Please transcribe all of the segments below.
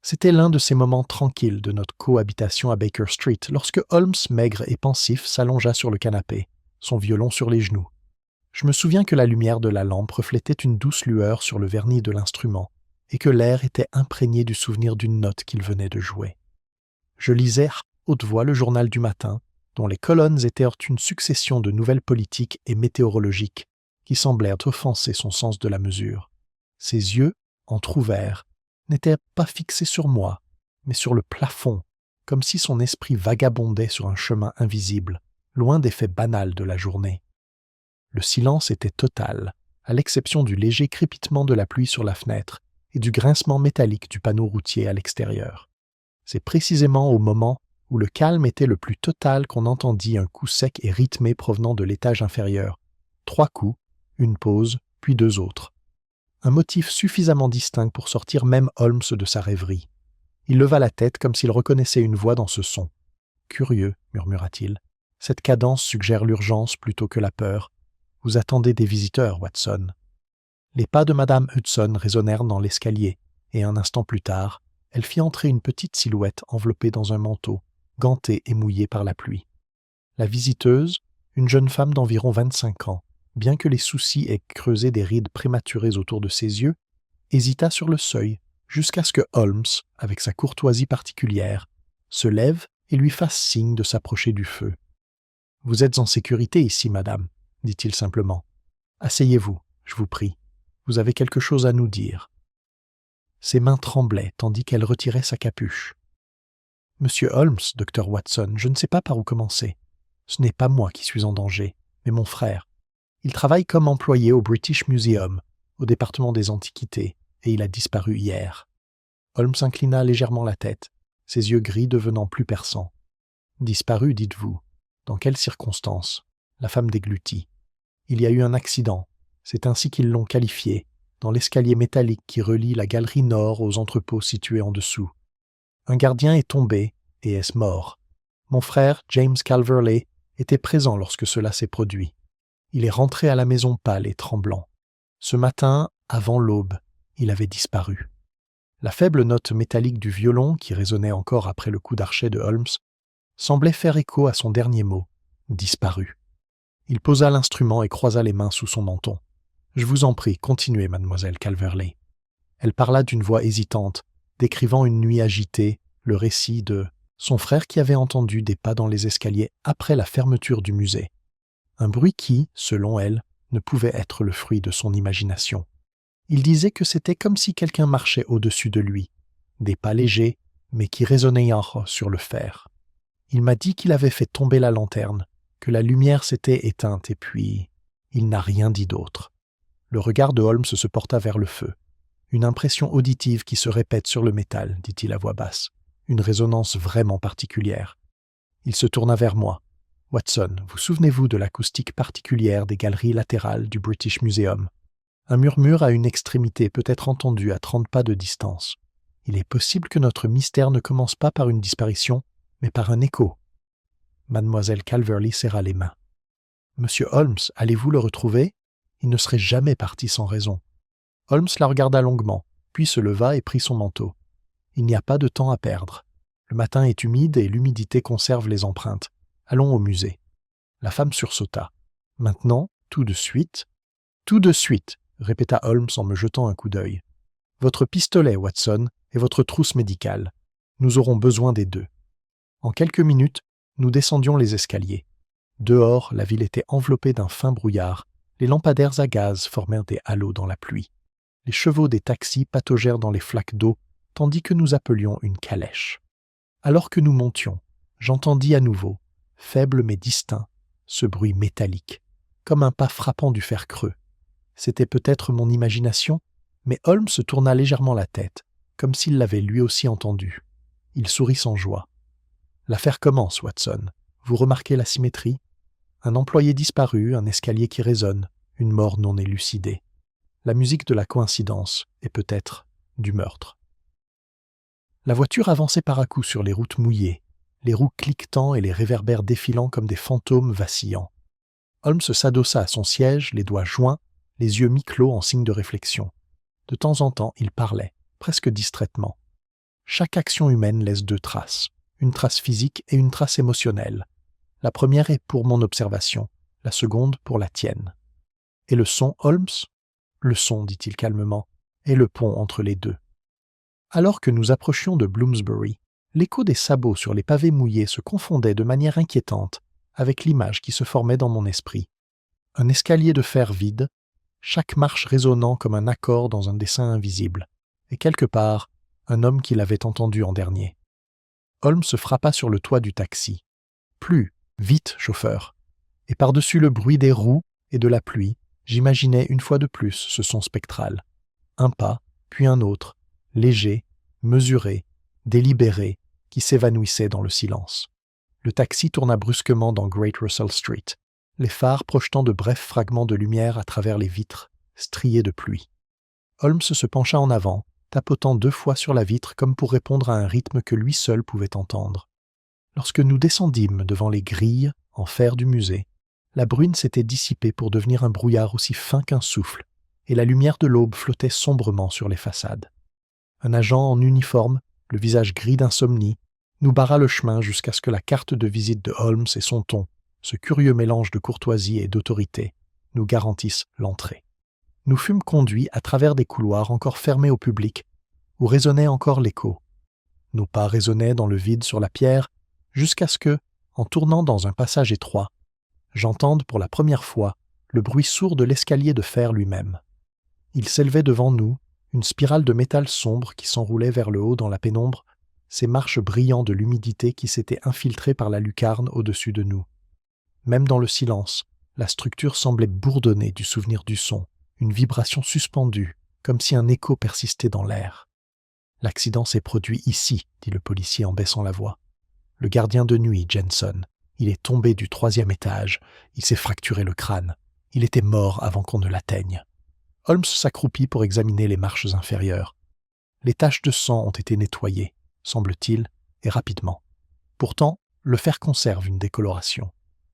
C'était l'un de ces moments tranquilles de notre cohabitation à Baker Street, lorsque Holmes, maigre et pensif, s'allongea sur le canapé, son violon sur les genoux. Je me souviens que la lumière de la lampe reflétait une douce lueur sur le vernis de l'instrument, et que l'air était imprégné du souvenir d'une note qu'il venait de jouer. Je lisais à haute voix le journal du matin, dont les colonnes étaient une succession de nouvelles politiques et météorologiques qui semblèrent offenser son sens de la mesure. Ses yeux, entr'ouverts, n'étaient pas fixés sur moi, mais sur le plafond, comme si son esprit vagabondait sur un chemin invisible, loin des faits banals de la journée. Le silence était total, à l'exception du léger crépitement de la pluie sur la fenêtre et du grincement métallique du panneau routier à l'extérieur. C'est précisément au moment où le calme était le plus total qu'on entendit un coup sec et rythmé provenant de l'étage inférieur. 3 coups, une pause, puis 2 autres. Un motif suffisamment distinct pour sortir même Holmes de sa rêverie. Il leva la tête comme s'il reconnaissait une voix dans ce son. « Curieux, murmura-t-il. Cette cadence suggère l'urgence plutôt que la peur. Vous attendez des visiteurs, Watson. » Les pas de Madame Hudson résonnèrent dans l'escalier, et un instant plus tard, elle fit entrer une petite silhouette enveloppée dans un manteau, gantée et mouillée par la pluie. La visiteuse, une jeune femme d'environ 25 ans, bien que les soucis aient creusé des rides prématurées autour de ses yeux, hésita sur le seuil jusqu'à ce que Holmes, avec sa courtoisie particulière, se lève et lui fasse signe de s'approcher du feu. « Vous êtes en sécurité ici, madame, » dit-il simplement. « Asseyez-vous, je vous prie. Vous avez quelque chose à nous dire. » Ses mains tremblaient tandis qu'elle retirait sa capuche. « Monsieur Holmes, docteur Watson, je ne sais pas par où commencer. Ce n'est pas moi qui suis en danger, mais mon frère. Il travaille comme employé au British Museum, au département des Antiquités, et il a disparu hier. » Holmes inclina légèrement la tête, ses yeux gris devenant plus perçants. « Disparu, dites-vous. Dans quelles circonstances ?» La femme déglutit. « Il y a eu un accident, c'est ainsi qu'ils l'ont qualifié, dans l'escalier métallique qui relie la galerie nord aux entrepôts situés en dessous. Un gardien est tombé et est mort. Mon frère, James Calverley, était présent lorsque cela s'est produit. Il est rentré à la maison pâle et tremblant. Ce matin, avant l'aube, il avait disparu. » La faible note métallique du violon, qui résonnait encore après le coup d'archet de Holmes, semblait faire écho à son dernier mot, « disparu ». Il posa l'instrument et croisa les mains sous son menton. « Je vous en prie, continuez, mademoiselle Calverley. » Elle parla d'une voix hésitante, décrivant une nuit agitée, le récit de son frère qui avait entendu des pas dans les escaliers après la fermeture du musée. Un bruit qui, selon elle, ne pouvait être le fruit de son imagination. Il disait que c'était comme si quelqu'un marchait au-dessus de lui, des pas légers, mais qui résonnaient sur le fer. Il m'a dit qu'il avait fait tomber la lanterne, que la lumière s'était éteinte et puis il n'a rien dit d'autre. Le regard de Holmes se porta vers le feu. Une impression auditive qui se répète sur le métal, dit-il à voix basse. Une résonance vraiment particulière. Il se tourna vers moi. Watson, vous souvenez-vous de l'acoustique particulière des galeries latérales du British Museum? Un murmure à une extrémité peut être entendu à 30 pas de distance. Il est possible que notre mystère ne commence pas par une disparition, mais par un écho. Mademoiselle Calverley serra les mains. « Monsieur Holmes, allez-vous le retrouver? Il ne serait jamais parti sans raison. » Holmes la regarda longuement, puis se leva et prit son manteau. « Il n'y a pas de temps à perdre. Le matin est humide et l'humidité conserve les empreintes. Allons au musée. » La femme sursauta. « Maintenant, tout de suite. »« Tout de suite, » répéta Holmes en me jetant un coup d'œil. « Votre pistolet, Watson, et votre trousse médicale. Nous aurons besoin des deux. » En quelques minutes, nous descendions les escaliers. Dehors, la ville était enveloppée d'un fin brouillard. Les lampadaires à gaz formèrent des halos dans la pluie. Les chevaux des taxis pataugèrent dans les flaques d'eau, tandis que nous appelions une calèche. Alors que nous montions, j'entendis à nouveau, faible mais distinct, ce bruit métallique, comme un pas frappant du fer creux. C'était peut-être mon imagination, mais Holmes se tourna légèrement la tête, comme s'il l'avait lui aussi entendu. Il sourit sans joie. « L'affaire commence, Watson. Vous remarquez la symétrie? Un employé disparu, un escalier qui résonne, une mort non élucidée. La musique de la coïncidence et peut-être du meurtre. » La voiture avançait par à-coups sur les routes mouillées, les roues cliquetant et les réverbères défilant comme des fantômes vacillants. Holmes s'adossa à son siège, les doigts joints, les yeux mi-clos en signe de réflexion. De temps en temps, il parlait, presque distraitement. Chaque action humaine laisse deux traces, une trace physique et une trace émotionnelle. La première est pour mon observation, la seconde pour la tienne. Et le son, Holmes ? Le son, dit-il calmement, est le pont entre les deux. Alors que nous approchions de Bloomsbury, l'écho des sabots sur les pavés mouillés se confondait de manière inquiétante avec l'image qui se formait dans mon esprit. Un escalier de fer vide, chaque marche résonnant comme un accord dans un dessin invisible, et quelque part, un homme qui l'avait entendu en dernier. Holmes se frappa sur le toit du taxi. « Plus, vite, chauffeur !» Et par-dessus le bruit des roues et de la pluie, j'imaginais une fois de plus ce son spectral. Un pas, puis un autre, léger, mesuré, délibéré, qui s'évanouissait dans le silence. Le taxi tourna brusquement dans Great Russell Street, les phares projetant de brefs fragments de lumière à travers les vitres, striées de pluie. Holmes se pencha en avant, tapotant 2 fois sur la vitre comme pour répondre à un rythme que lui seul pouvait entendre. Lorsque nous descendîmes devant les grilles en fer du musée, la bruine s'était dissipée pour devenir un brouillard aussi fin qu'un souffle, et la lumière de l'aube flottait sombrement sur les façades. Un agent en uniforme, le visage gris d'insomnie, nous barra le chemin jusqu'à ce que la carte de visite de Holmes et son ton, ce curieux mélange de courtoisie et d'autorité, nous garantissent l'entrée. Nous fûmes conduits à travers des couloirs encore fermés au public, où résonnait encore l'écho. Nos pas résonnaient dans le vide sur la pierre, jusqu'à ce que, en tournant dans un passage étroit, j'entende pour la première fois le bruit sourd de l'escalier de fer lui-même. Il s'élevait devant nous, une spirale de métal sombre qui s'enroulait vers le haut dans la pénombre, ses marches brillant de l'humidité qui s'était infiltrée par la lucarne au-dessus de nous. Même dans le silence, la structure semblait bourdonner du souvenir du son, une vibration suspendue, comme si un écho persistait dans l'air. « L'accident s'est produit ici, » dit le policier en baissant la voix. « Le gardien de nuit, Jensen. Il est tombé du 3e étage. Il s'est fracturé le crâne. Il était mort avant qu'on ne l'atteigne. » Holmes s'accroupit pour examiner les marches inférieures. Les taches de sang ont été nettoyées, semble-t-il, et rapidement. Pourtant, le fer conserve une décoloration.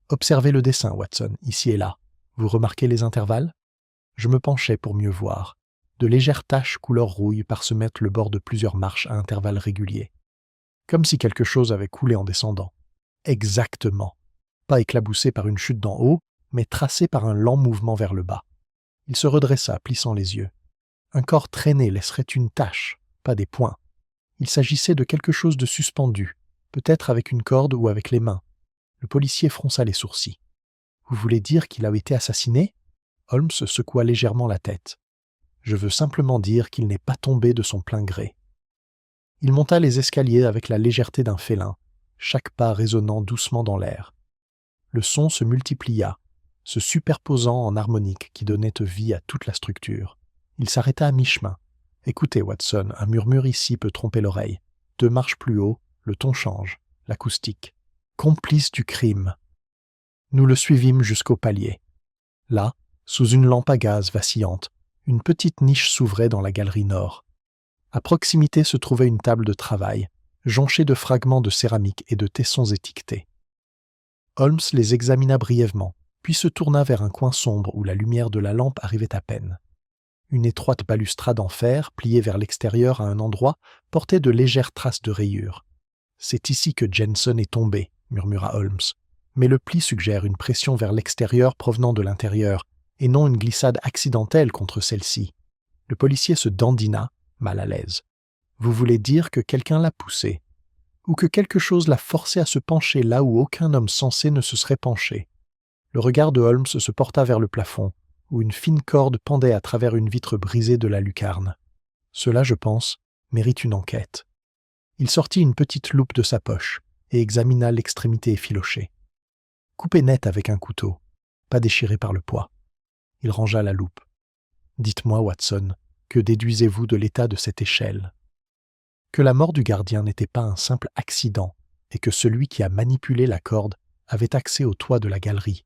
Observez le dessin, Watson, ici et là. Vous remarquez les intervalles ? Je me penchai pour mieux voir. De légères taches couleur rouille parsemaient le bord de plusieurs marches à intervalles réguliers. Comme si quelque chose avait coulé en descendant. Exactement. Pas éclaboussé par une chute d'en haut, mais tracé par un lent mouvement vers le bas. Il se redressa, plissant les yeux. Un corps traîné laisserait une tache, pas des points. Il s'agissait de quelque chose de suspendu, peut-être avec une corde ou avec les mains. Le policier fronça les sourcils. « Vous voulez dire qu'il a été assassiné ?» Holmes secoua légèrement la tête. « Je veux simplement dire qu'il n'est pas tombé de son plein gré. » Il monta les escaliers avec la légèreté d'un félin, chaque pas résonnant doucement dans l'air. Le son se multiplia, se superposant en harmonique qui donnait vie à toute la structure. Il s'arrêta à mi-chemin. « Écoutez, Watson, un murmure ici peut tromper l'oreille. 2 marches plus haut, le ton change, l'acoustique. Complice du crime. » Nous le suivîmes jusqu'au palier. Là, sous une lampe à gaz vacillante, une petite niche s'ouvrait dans la galerie nord. À proximité se trouvait une table de travail, jonchée de fragments de céramique et de tessons étiquetés. Holmes les examina brièvement, puis se tourna vers un coin sombre où la lumière de la lampe arrivait à peine. Une étroite balustrade en fer, pliée vers l'extérieur à un endroit, portait de légères traces de rayures. « C'est ici que Jensen est tombé », murmura Holmes. Mais le pli suggère une pression vers l'extérieur provenant de l'intérieur, et non une glissade accidentelle contre celle-ci. Le policier se dandina, mal à l'aise. « Vous voulez dire que quelqu'un l'a poussé, ou que quelque chose l'a forcé à se pencher là où aucun homme sensé ne se serait penché. » Le regard de Holmes se porta vers le plafond, où une fine corde pendait à travers une vitre brisée de la lucarne. Cela, je pense, mérite une enquête. Il sortit une petite loupe de sa poche et examina l'extrémité effilochée. Coupé net avec un couteau, pas déchiré par le poids. Il rangea la loupe. « Dites-moi, Watson, que déduisez-vous de l'état de cette échelle ? » Que la mort du gardien n'était pas un simple accident et que celui qui a manipulé la corde avait accès au toit de la galerie.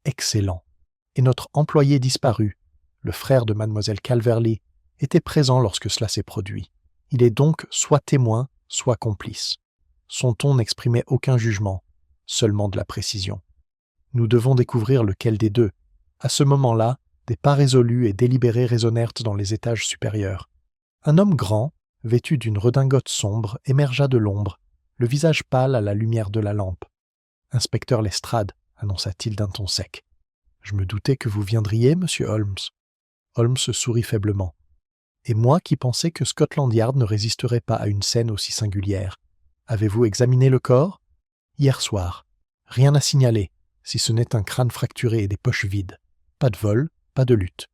Excellent. Et notre employé disparu, le frère de mademoiselle Calverley, était présent lorsque cela s'est produit. Il est donc soit témoin, soit complice. Son ton n'exprimait aucun jugement, seulement de la précision. Nous devons découvrir lequel des deux. À ce moment-là, des pas résolus et délibérés résonnèrent dans les étages supérieurs. Un homme grand, vêtu d'une redingote sombre, émergea de l'ombre, le visage pâle à la lumière de la lampe. « Inspecteur Lestrade, » annonça-t-il d'un ton sec. « Je me doutais que vous viendriez, monsieur Holmes. » Holmes sourit faiblement. « Et moi qui pensais que Scotland Yard ne résisterait pas à une scène aussi singulière. Avez-vous examiné le corps ? » ?»« Hier soir. Rien à signaler, si ce n'est un crâne fracturé et des poches vides. Pas de vol, pas de lutte. »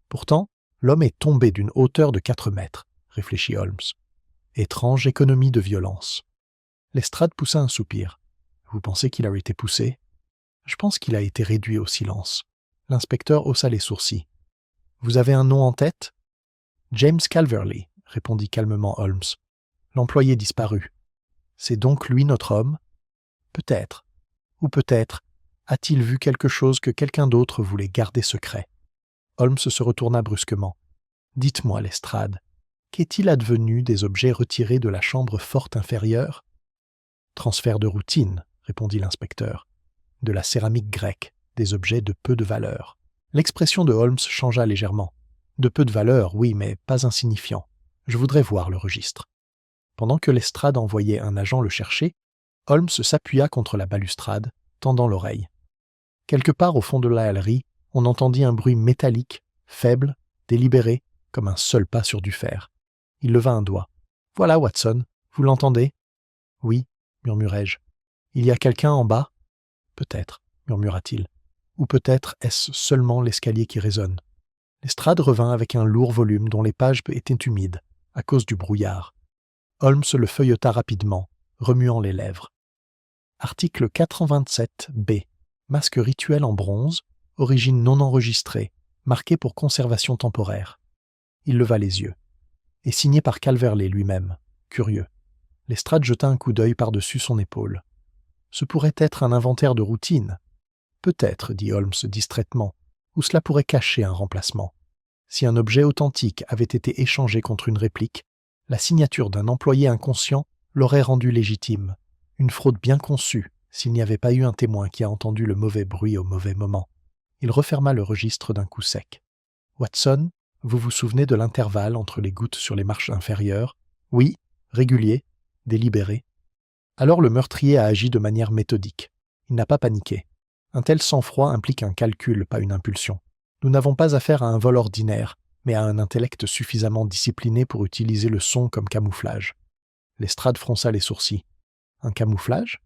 « Pourtant, l'homme est tombé d'une hauteur de 4 mètres, » réfléchit Holmes. « Étrange économie de violence. » Lestrade poussa un soupir. « Vous pensez qu'il a été poussé ? » ?»« Je pense qu'il a été réduit au silence. » L'inspecteur haussa les sourcils. « Vous avez un nom en tête ? » ?»« James Calverley, » répondit calmement Holmes. « L'employé disparu. C'est donc lui notre homme ? Peut-être. Ou peut-être a-t-il vu quelque chose que quelqu'un d'autre voulait garder secret. » Holmes se retourna brusquement. « Dites-moi, Lestrade, qu'est-il advenu des objets retirés de la chambre forte inférieure ? » »« Transfert de routine, » répondit l'inspecteur. « De la céramique grecque, des objets de peu de valeur. » L'expression de Holmes changea légèrement. « De peu de valeur, oui, mais pas insignifiant. Je voudrais voir le registre. » Pendant que Lestrade envoyait un agent le chercher, Holmes s'appuya contre la balustrade, tendant l'oreille. Quelque part au fond de la galerie, on entendit un bruit métallique, faible, délibéré, comme un seul pas sur du fer. Il leva un doigt. « Voilà, Watson, vous l'entendez ? » ?»« Oui, » murmurai-je. « Il y a quelqu'un en bas ? » ?»« Peut-être, » murmura-t-il. « Ou peut-être est-ce seulement l'escalier qui résonne. » Lestrade revint avec un lourd volume dont les pages étaient humides, à cause du brouillard. Holmes le feuilleta rapidement, remuant les lèvres. Article 427b. Masque rituel en bronze, origine non enregistrée, marqué pour conservation temporaire. Il leva les yeux. Et signé par Calverley lui-même, curieux. Lestrade jeta un coup d'œil par-dessus son épaule. Ce pourrait être un inventaire de routine. Peut-être, dit Holmes distraitement, ou cela pourrait cacher un remplacement. Si un objet authentique avait été échangé contre une réplique, la signature d'un employé inconscient l'aurait rendu légitime. Une fraude bien conçue, s'il n'y avait pas eu un témoin qui a entendu le mauvais bruit au mauvais moment. Il referma le registre d'un coup sec. « Watson, vous vous souvenez de l'intervalle entre les gouttes sur les marches inférieures ? » ?»« Oui, régulier, délibéré. » Alors le meurtrier a agi de manière méthodique. Il n'a pas paniqué. Un tel sang-froid implique un calcul, pas une impulsion. Nous n'avons pas affaire à un vol ordinaire, mais à un intellect suffisamment discipliné pour utiliser le son comme camouflage. Lestrade fronça les sourcils. « Un camouflage ? » ?»«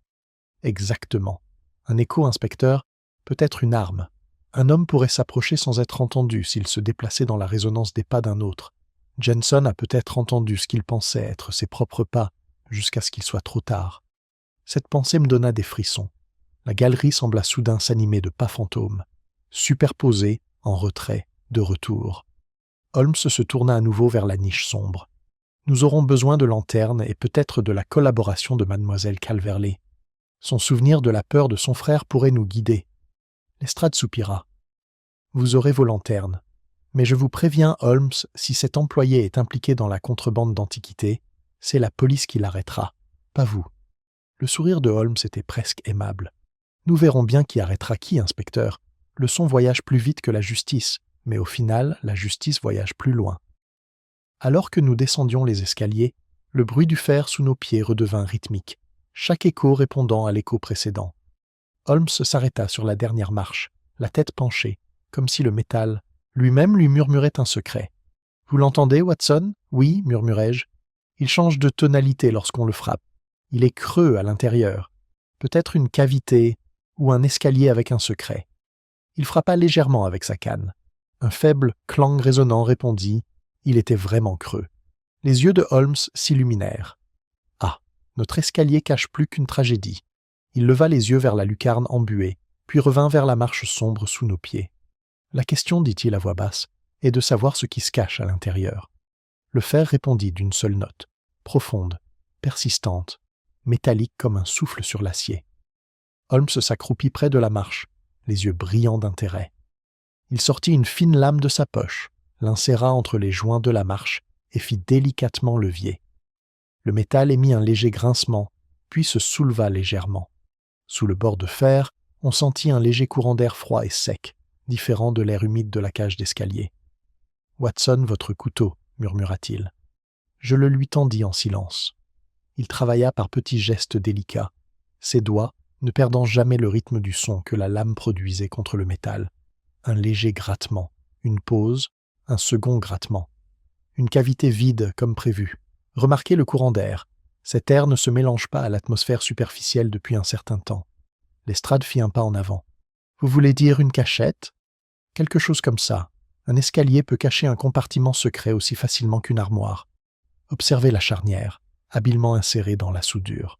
Exactement. Un écho, inspecteur, peut être une arme. Un homme pourrait s'approcher sans être entendu s'il se déplaçait dans la résonance des pas d'un autre. Jensen a peut-être entendu ce qu'il pensait être ses propres pas, jusqu'à ce qu'il soit trop tard. Cette pensée me donna des frissons. La galerie sembla soudain s'animer de pas fantômes, superposés, en retrait, de retour. Holmes se tourna à nouveau vers la niche sombre. Nous aurons besoin de lanternes et peut-être de la collaboration de mademoiselle Calverley. Son souvenir de la peur de son frère pourrait nous guider. Lestrade soupira. « Vous aurez vos lanternes. Mais je vous préviens, Holmes, si cet employé est impliqué dans la contrebande d'antiquités, c'est la police qui l'arrêtera, pas vous. » Le sourire de Holmes était presque aimable. « Nous verrons bien qui arrêtera qui, inspecteur. Le son voyage plus vite que la justice, mais au final, la justice voyage plus loin. » Alors que nous descendions les escaliers, le bruit du fer sous nos pieds redevint rythmique, chaque écho répondant à l'écho précédent. Holmes s'arrêta sur la dernière marche, la tête penchée, comme si le métal lui-même lui murmurait un secret. « Vous l'entendez, Watson ? » ?»« Oui, murmurai-je. Il change de tonalité lorsqu'on le frappe. Il est creux à l'intérieur. Peut-être une cavité ou un escalier avec un secret. » Il frappa légèrement avec sa canne. Un faible clang résonnant répondit. Il était vraiment creux. Les yeux de Holmes s'illuminèrent. « Ah, notre escalier cache plus qu'une tragédie. » Il leva les yeux vers la lucarne embuée, puis revint vers la marche sombre sous nos pieds. « La question, dit-il à voix basse, est de savoir ce qui se cache à l'intérieur. » Le fer répondit d'une seule note, profonde, persistante, métallique comme un souffle sur l'acier. Holmes s'accroupit près de la marche, les yeux brillants d'intérêt. Il sortit une fine lame de sa poche, l'inséra entre les joints de la marche et fit délicatement levier. Le métal émit un léger grincement, puis se souleva légèrement. Sous le bord de fer, on sentit un léger courant d'air froid et sec, différent de l'air humide de la cage d'escalier. « Watson, votre couteau, » murmura-t-il. Je le lui tendis en silence. Il travailla par petits gestes délicats, ses doigts ne perdant jamais le rythme du son que la lame produisait contre le métal. Un léger grattement, une pause, un second grattement. Une cavité vide comme prévu. Remarquez le courant d'air. Cet air ne se mélange pas à l'atmosphère superficielle depuis un certain temps. Lestrade fit un pas en avant. « Vous voulez dire une cachette ?» « Quelque chose comme ça. Un escalier peut cacher un compartiment secret aussi facilement qu'une armoire. Observez la charnière, habilement insérée dans la soudure. »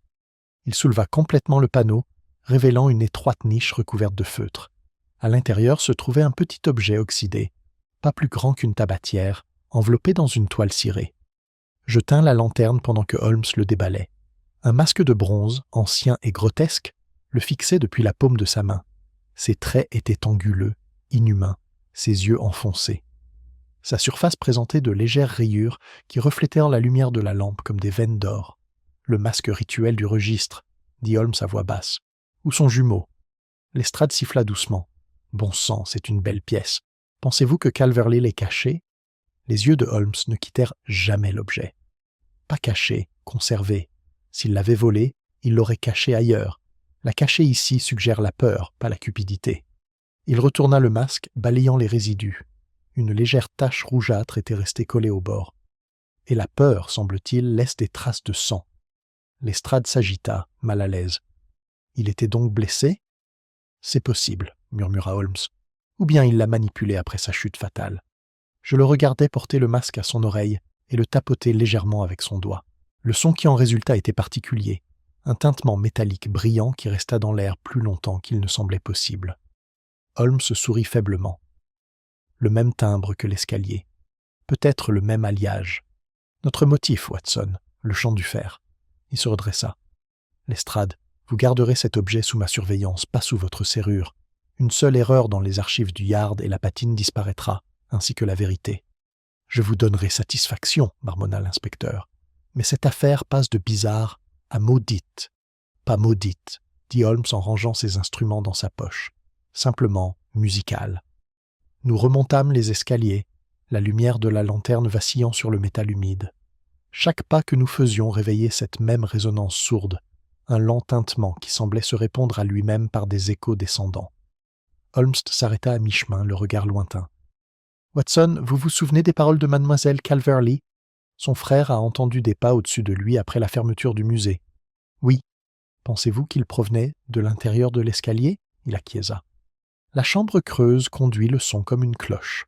Il souleva complètement le panneau, révélant une étroite niche recouverte de feutre. À l'intérieur se trouvait un petit objet oxydé, pas plus grand qu'une tabatière, enveloppé dans une toile cirée. Je tins la lanterne pendant que Holmes le déballait. Un masque de bronze, ancien et grotesque, le fixait depuis la paume de sa main. Ses traits étaient anguleux, inhumains, ses yeux enfoncés. Sa surface présentait de légères rayures qui reflétèrent la lumière de la lampe comme des veines d'or. Le masque rituel du registre, dit Holmes à voix basse. Ou son jumeau. Lestrade siffla doucement. Bon sang, c'est une belle pièce. Pensez-vous que Calverley l'ait caché ? Les yeux de Holmes ne quittèrent jamais l'objet. Pas caché, conservé. S'il l'avait volé, il l'aurait caché ailleurs. La cacher ici suggère la peur, pas la cupidité. Il retourna le masque, balayant les résidus. Une légère tache rougeâtre était restée collée au bord. Et la peur, semble-t-il, laisse des traces de sang. Lestrade s'agita, mal à l'aise. Il était donc blessé ? C'est possible, murmura Holmes. Ou bien il l'a manipulé après sa chute fatale. Je le regardais porter le masque à son oreille et le tapoter légèrement avec son doigt. Le son qui en résulta était particulier, un tintement métallique brillant qui resta dans l'air plus longtemps qu'il ne semblait possible. Holmes sourit faiblement. Le même timbre que l'escalier. Peut-être le même alliage. Notre motif, Watson, le champ du fer. Il se redressa. Lestrade, vous garderez cet objet sous ma surveillance, pas sous votre serrure. Une seule erreur dans les archives du Yard et la patine disparaîtra, ainsi que la vérité. Je vous donnerai satisfaction, marmonna l'inspecteur. Mais cette affaire passe de bizarre à maudite. Pas maudite, dit Holmes en rangeant ses instruments dans sa poche. Simplement musicale. Nous remontâmes les escaliers, la lumière de la lanterne vacillant sur le métal humide. Chaque pas que nous faisions réveillait cette même résonance sourde, un lent tintement qui semblait se répondre à lui-même par des échos descendants. Holmes s'arrêta à mi-chemin, le regard lointain. « Watson, vous vous souvenez des paroles de mademoiselle Calverley ?» Son frère a entendu des pas au-dessus de lui après la fermeture du musée. « Oui. Pensez-vous qu'ils provenaient de l'intérieur de l'escalier ?» Il acquiesça. La chambre creuse conduit le son comme une cloche.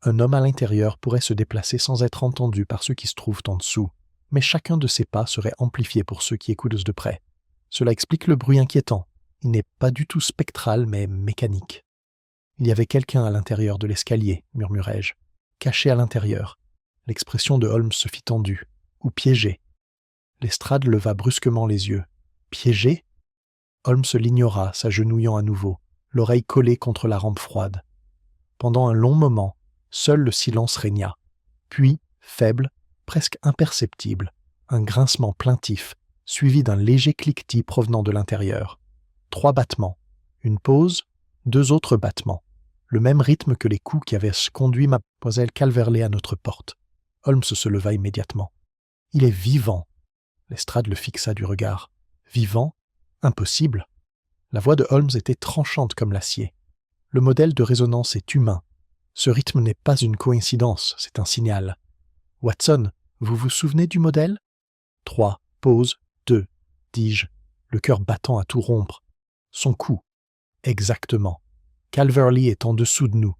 Un homme à l'intérieur pourrait se déplacer sans être entendu par ceux qui se trouvent en dessous, mais chacun de ses pas serait amplifié pour ceux qui écoutent de près. Cela explique le bruit inquiétant. Il n'est pas du tout spectral, mais mécanique. « Il y avait quelqu'un à l'intérieur de l'escalier, » murmurai-je. « Caché à l'intérieur. » L'expression de Holmes se fit tendue. « Ou piégé. » Lestrade leva brusquement les yeux. « Piégé ?» Holmes l'ignora, s'agenouillant à nouveau, l'oreille collée contre la rampe froide. Pendant un long moment, seul le silence régna. Puis, faible, presque imperceptible, un grincement plaintif, suivi d'un léger cliquetis provenant de l'intérieur. 3 battements. Une pause, 2 autres battements. Le même rythme que les coups qui avaient conduit mademoiselle Calverley à notre porte. Holmes se leva immédiatement. « Il est vivant !» Lestrade le fixa du regard. « Vivant ? Impossible !» La voix de Holmes était tranchante comme l'acier. Le modèle de résonance est humain. Ce rythme n'est pas une coïncidence, c'est un signal. Watson, vous vous souvenez du modèle ? 3, pause, 2, dis-je, le cœur battant à tout rompre. Son coup. Exactement. Calverley est en dessous de nous.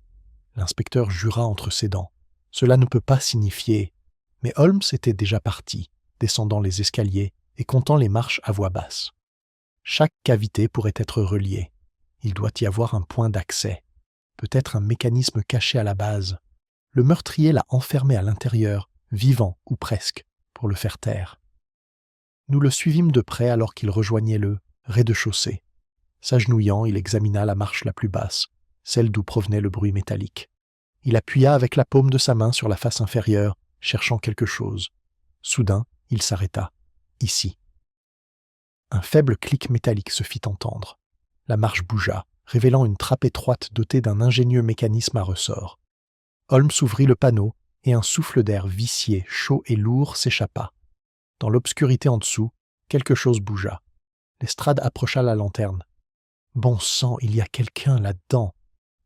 L'inspecteur jura entre ses dents. Cela ne peut pas signifier. Mais Holmes était déjà parti, descendant les escaliers et comptant les marches à voix basse. Chaque cavité pourrait être reliée. Il doit y avoir un point d'accès. Peut-être un mécanisme caché à la base. Le meurtrier l'a enfermé à l'intérieur, vivant ou presque, pour le faire taire. Nous le suivîmes de près alors qu'il rejoignait le rez-de-chaussée. S'agenouillant, il examina la marche la plus basse, celle d'où provenait le bruit métallique. Il appuya avec la paume de sa main sur la face inférieure, cherchant quelque chose. Soudain, il s'arrêta. Ici. Un faible clic métallique se fit entendre. La marche bougea, révélant une trappe étroite dotée d'un ingénieux mécanisme à ressort. Holmes ouvrit le panneau et un souffle d'air vicié, chaud et lourd s'échappa. Dans l'obscurité en dessous, quelque chose bougea. Lestrade approcha la lanterne. Bon sang, il y a quelqu'un là-dedans.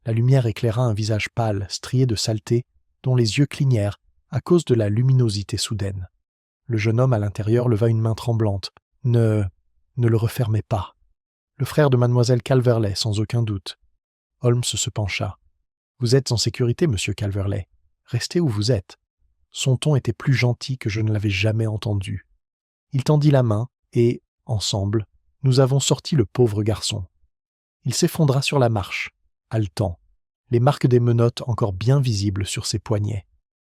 La lumière éclaira un visage pâle, strié de saleté, dont les yeux clignèrent à cause de la luminosité soudaine. Le jeune homme à l'intérieur leva une main tremblante. Ne le refermez pas. Le frère de mademoiselle Calverley, sans aucun doute. Holmes se pencha. Vous êtes en sécurité, monsieur Calverley. Restez où vous êtes. Son ton était plus gentil que je ne l'avais jamais entendu. Il tendit la main et, ensemble, nous avons sorti le pauvre garçon. Il s'effondra sur la marche, haletant, les marques des menottes encore bien visibles sur ses poignets.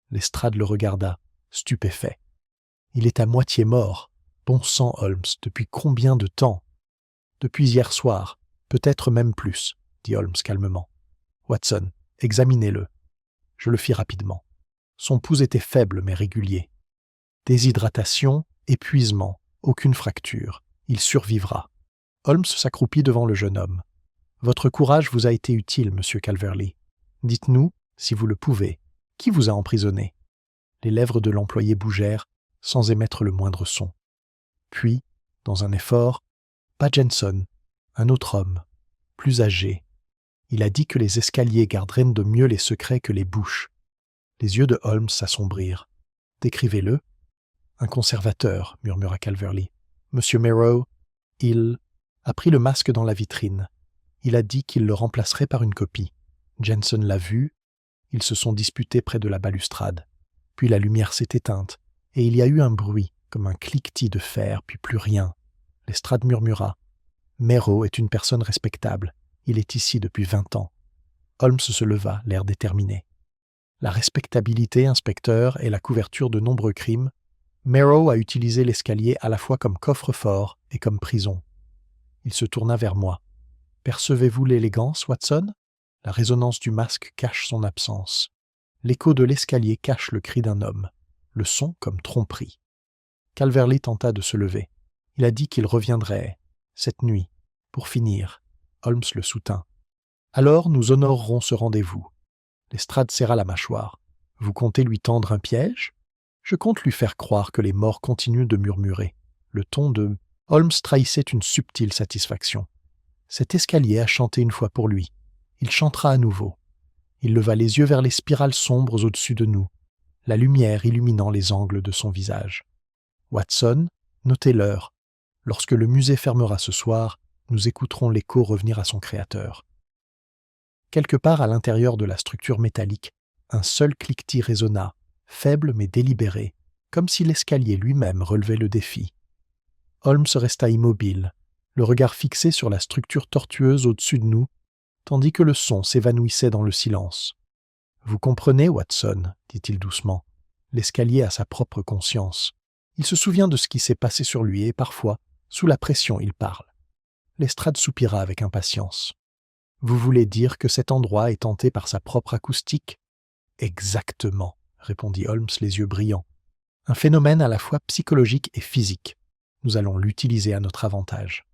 Lestrade le regarda, stupéfait. Il est à moitié mort. Bon sang, Holmes, depuis combien de temps? Depuis hier soir, peut-être même plus, dit Holmes calmement. Watson, examinez-le. Je le fis rapidement. Son pouls était faible mais régulier. Déshydratation, épuisement, aucune fracture. Il survivra. Holmes s'accroupit devant le jeune homme. Votre courage vous a été utile, monsieur Calverley. Dites-nous, si vous le pouvez, qui vous a emprisonné? Les lèvres de l'employé bougèrent, sans émettre le moindre son. Puis, dans un effort, pas Jensen, un autre homme, plus âgé. Il a dit que les escaliers garderaient de mieux les secrets que les bouches. Les yeux de Holmes s'assombrirent. Décrivez-le. Un conservateur, murmura Calverley. Monsieur Merrow, il a pris le masque dans la vitrine. Il a dit qu'il le remplacerait par une copie. Jensen l'a vu. Ils se sont disputés près de la balustrade. Puis la lumière s'est éteinte, et il y a eu un bruit, comme un cliquetis de fer, puis plus rien. Lestrade murmura. Merrow est une personne respectable. Il est ici depuis 20 ans. Holmes se leva, l'air déterminé. La respectabilité, inspecteur, est la couverture de nombreux crimes. Merrow a utilisé l'escalier à la fois comme coffre-fort et comme prison. Il se tourna vers moi. Percevez-vous l'élégance, Watson? La résonance du masque cache son absence. L'écho de l'escalier cache le cri d'un homme. Le son comme tromperie. Calverley tenta de se lever. Il a dit qu'il reviendrait, cette nuit, pour finir. Holmes le soutint. Alors nous honorerons ce rendez-vous. Lestrade serra la mâchoire. Vous comptez lui tendre un piège? Je compte lui faire croire que les morts continuent de murmurer. Le ton de Holmes trahissait une subtile satisfaction. Cet escalier a chanté une fois pour lui. Il chantera à nouveau. Il leva les yeux vers les spirales sombres au-dessus de nous, la lumière illuminant les angles de son visage. Watson, notez l'heure. Lorsque le musée fermera ce soir, nous écouterons l'écho revenir à son créateur. Quelque part à l'intérieur de la structure métallique, un seul cliquetis résonna, faible mais délibéré, comme si l'escalier lui-même relevait le défi. Holmes resta immobile, le regard fixé sur la structure tortueuse au-dessus de nous, tandis que le son s'évanouissait dans le silence. « Vous comprenez, Watson, dit-il doucement, l'escalier a sa propre conscience. Il se souvient de ce qui s'est passé sur lui et parfois, sous la pression, il parle. » Lestrade soupira avec impatience. « Vous voulez dire que cet endroit est hanté par sa propre acoustique ?»« Exactement, » répondit Holmes les yeux brillants. « Un phénomène à la fois psychologique et physique. Nous allons l'utiliser à notre avantage. »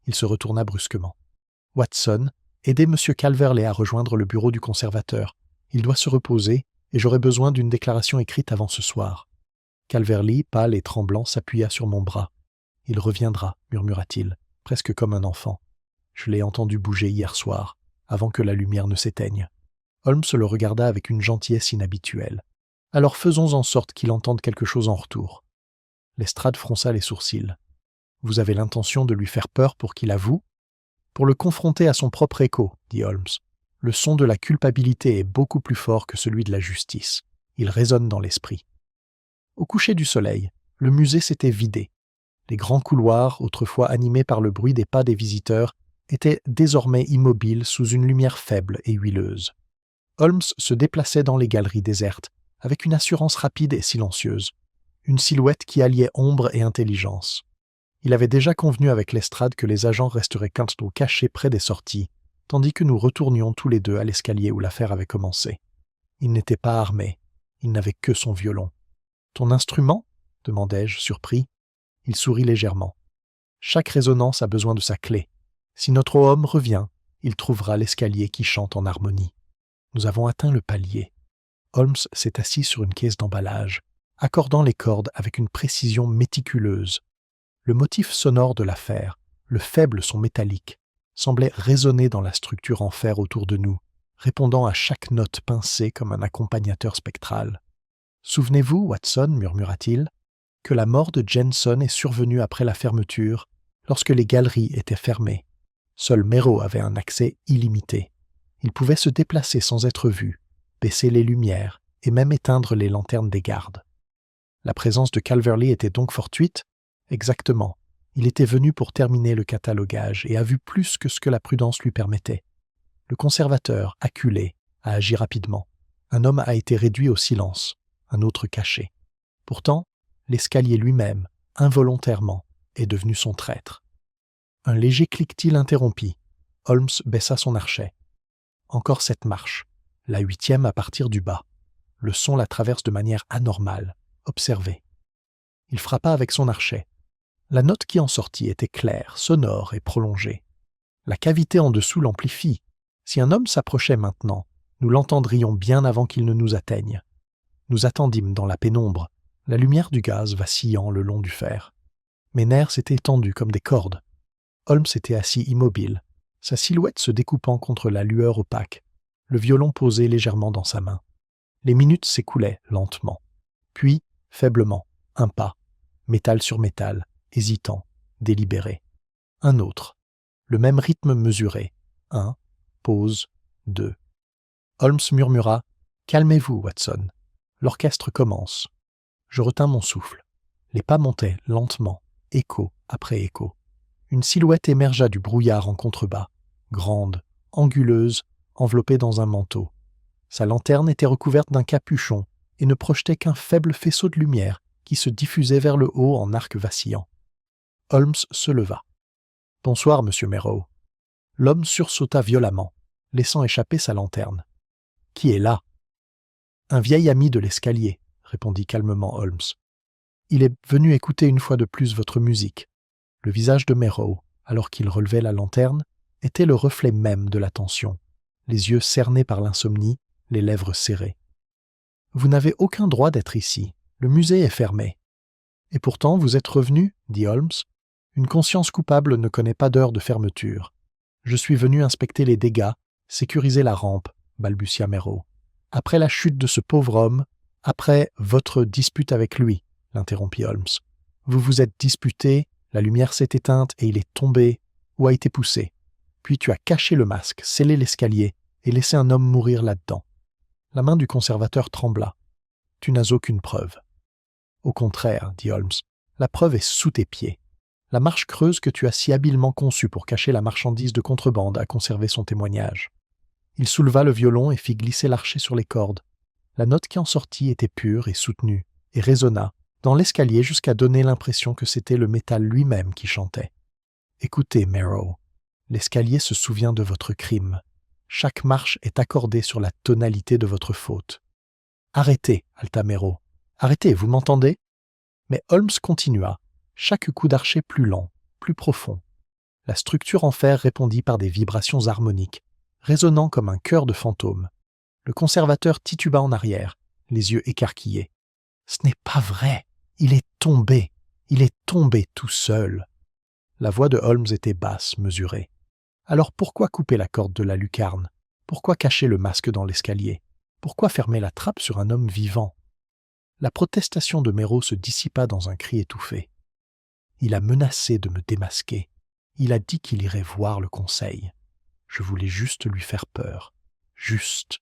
Il se retourna brusquement. « Watson, aidez M. Calverley à rejoindre le bureau du conservateur. Il doit se reposer et j'aurai besoin d'une déclaration écrite avant ce soir. » Calverley, pâle et tremblant, s'appuya sur mon bras. « Il reviendra, murmura-t-il, presque comme un enfant. Je l'ai entendu bouger hier soir, avant que la lumière ne s'éteigne. » Holmes le regarda avec une gentillesse inhabituelle. « Alors faisons en sorte qu'il entende quelque chose en retour. » Lestrade fronça les sourcils. « Vous avez l'intention de lui faire peur pour qu'il avoue ?»« Pour le confronter à son propre écho, » dit Holmes. « Le son de la culpabilité est beaucoup plus fort que celui de la justice. Il résonne dans l'esprit. » Au coucher du soleil, le musée s'était vidé. Les grands couloirs, autrefois animés par le bruit des pas des visiteurs, étaient désormais immobiles sous une lumière faible et huileuse. Holmes se déplaçait dans les galeries désertes, avec une assurance rapide et silencieuse, une silhouette qui alliait ombre et intelligence. Il avait déjà convenu avec Lestrade que les agents resteraient quantôt cachés près des sorties, tandis que nous retournions tous les deux à l'escalier où l'affaire avait commencé. Il n'était pas armé, il n'avait que son violon. « Ton instrument ?» demandai-je, surpris. Il sourit légèrement. « Chaque résonance a besoin de sa clé. Si notre homme revient, il trouvera l'escalier qui chante en harmonie. Nous avons atteint le palier. Holmes s'est assis sur une caisse d'emballage, accordant les cordes avec une précision méticuleuse. Le motif sonore de l'affaire, le faible son métallique, semblait résonner dans la structure en fer autour de nous, répondant à chaque note pincée comme un accompagnateur spectral. « Souvenez-vous, Watson, murmura-t-il, que la mort de Jensen est survenue après la fermeture, lorsque les galeries étaient fermées. Seul Merrow avait un accès illimité. Il pouvait se déplacer sans être vu, baisser les lumières et même éteindre les lanternes des gardes. La présence de Calverley était donc fortuite? Exactement. Il était venu pour terminer le catalogage et a vu plus que ce que la prudence lui permettait. Le conservateur, acculé, a agi rapidement. Un homme a été réduit au silence, un autre caché. Pourtant, l'escalier lui-même, involontairement, est devenu son traître. Un léger cliquetis l'interrompit. Holmes baissa son archet. Encore 7 marches, la 8e à partir du bas. Le son la traverse de manière anormale. Observez. Il frappa avec son archet. La note qui en sortit était claire, sonore et prolongée. La cavité en dessous l'amplifie. Si un homme s'approchait maintenant, nous l'entendrions bien avant qu'il ne nous atteigne. Nous attendîmes dans la pénombre, la lumière du gaz vacillant le long du fer. Mes nerfs s'étaient tendus comme des cordes. Holmes était assis immobile, sa silhouette se découpant contre la lueur opaque, le violon posé légèrement dans sa main. Les minutes s'écoulaient lentement. Puis, faiblement, un pas, métal sur métal, hésitant, délibéré. Un autre, le même rythme mesuré. 1, pause, 2. Holmes murmura « Calmez-vous, Watson. L'orchestre commence. » Je retins mon souffle. Les pas montaient lentement, écho après écho. Une silhouette émergea du brouillard en contrebas, grande, anguleuse, enveloppée dans un manteau. Sa lanterne était recouverte d'un capuchon et ne projetait qu'un faible faisceau de lumière qui se diffusait vers le haut en arc vacillant. Holmes se leva. « Bonsoir, monsieur Merrow. » L'homme sursauta violemment, laissant échapper sa lanterne. « Qui est là ?»« Un vieil ami de l'escalier, » répondit calmement Holmes. « Il est venu écouter une fois de plus votre musique. » Le visage de Merrow, alors qu'il relevait la lanterne, était le reflet même de la tension, les yeux cernés par l'insomnie, les lèvres serrées. « Vous n'avez aucun droit d'être ici. Le musée est fermé. »« Et pourtant, vous êtes revenu, » dit Holmes. « Une conscience coupable ne connaît pas d'heure de fermeture. Je suis venu inspecter les dégâts, sécuriser la rampe, » balbutia Merrow. « Après la chute de ce pauvre homme, après votre dispute avec lui, » l'interrompit Holmes. « Vous vous êtes disputé, la lumière s'est éteinte et il est tombé ou a été poussé. Puis tu as caché le masque, scellé l'escalier et laissé un homme mourir là-dedans. » La main du conservateur trembla. « Tu n'as aucune preuve. »« Au contraire, » dit Holmes, « la preuve est sous tes pieds. La marche creuse que tu as si habilement conçue pour cacher la marchandise de contrebande a conservé son témoignage. » Il souleva le violon et fit glisser l'archet sur les cordes. La note qui en sortit était pure et soutenue, et résonna dans l'escalier jusqu'à donner l'impression que c'était le métal lui-même qui chantait. « Écoutez, Merrow, l'escalier se souvient de votre crime. Chaque marche est accordée sur la tonalité de votre faute. »« Arrêtez, » haleta Merrow. « Arrêtez, vous m'entendez » Mais Holmes continua, chaque coup d'archet plus lent, plus profond. La structure en fer répondit par des vibrations harmoniques, résonnant comme un chœur de fantôme. Le conservateur tituba en arrière, les yeux écarquillés. « Ce n'est pas vrai. Il est tombé tout seul. » La voix de Holmes était basse, mesurée. Alors pourquoi couper la corde de la lucarne? Pourquoi cacher le masque dans l'escalier? Pourquoi fermer la trappe sur un homme vivant? La protestation de Merrow se dissipa dans un cri étouffé. Il a menacé de me démasquer. Il a dit qu'il irait voir le conseil. Je voulais juste lui faire peur. Juste.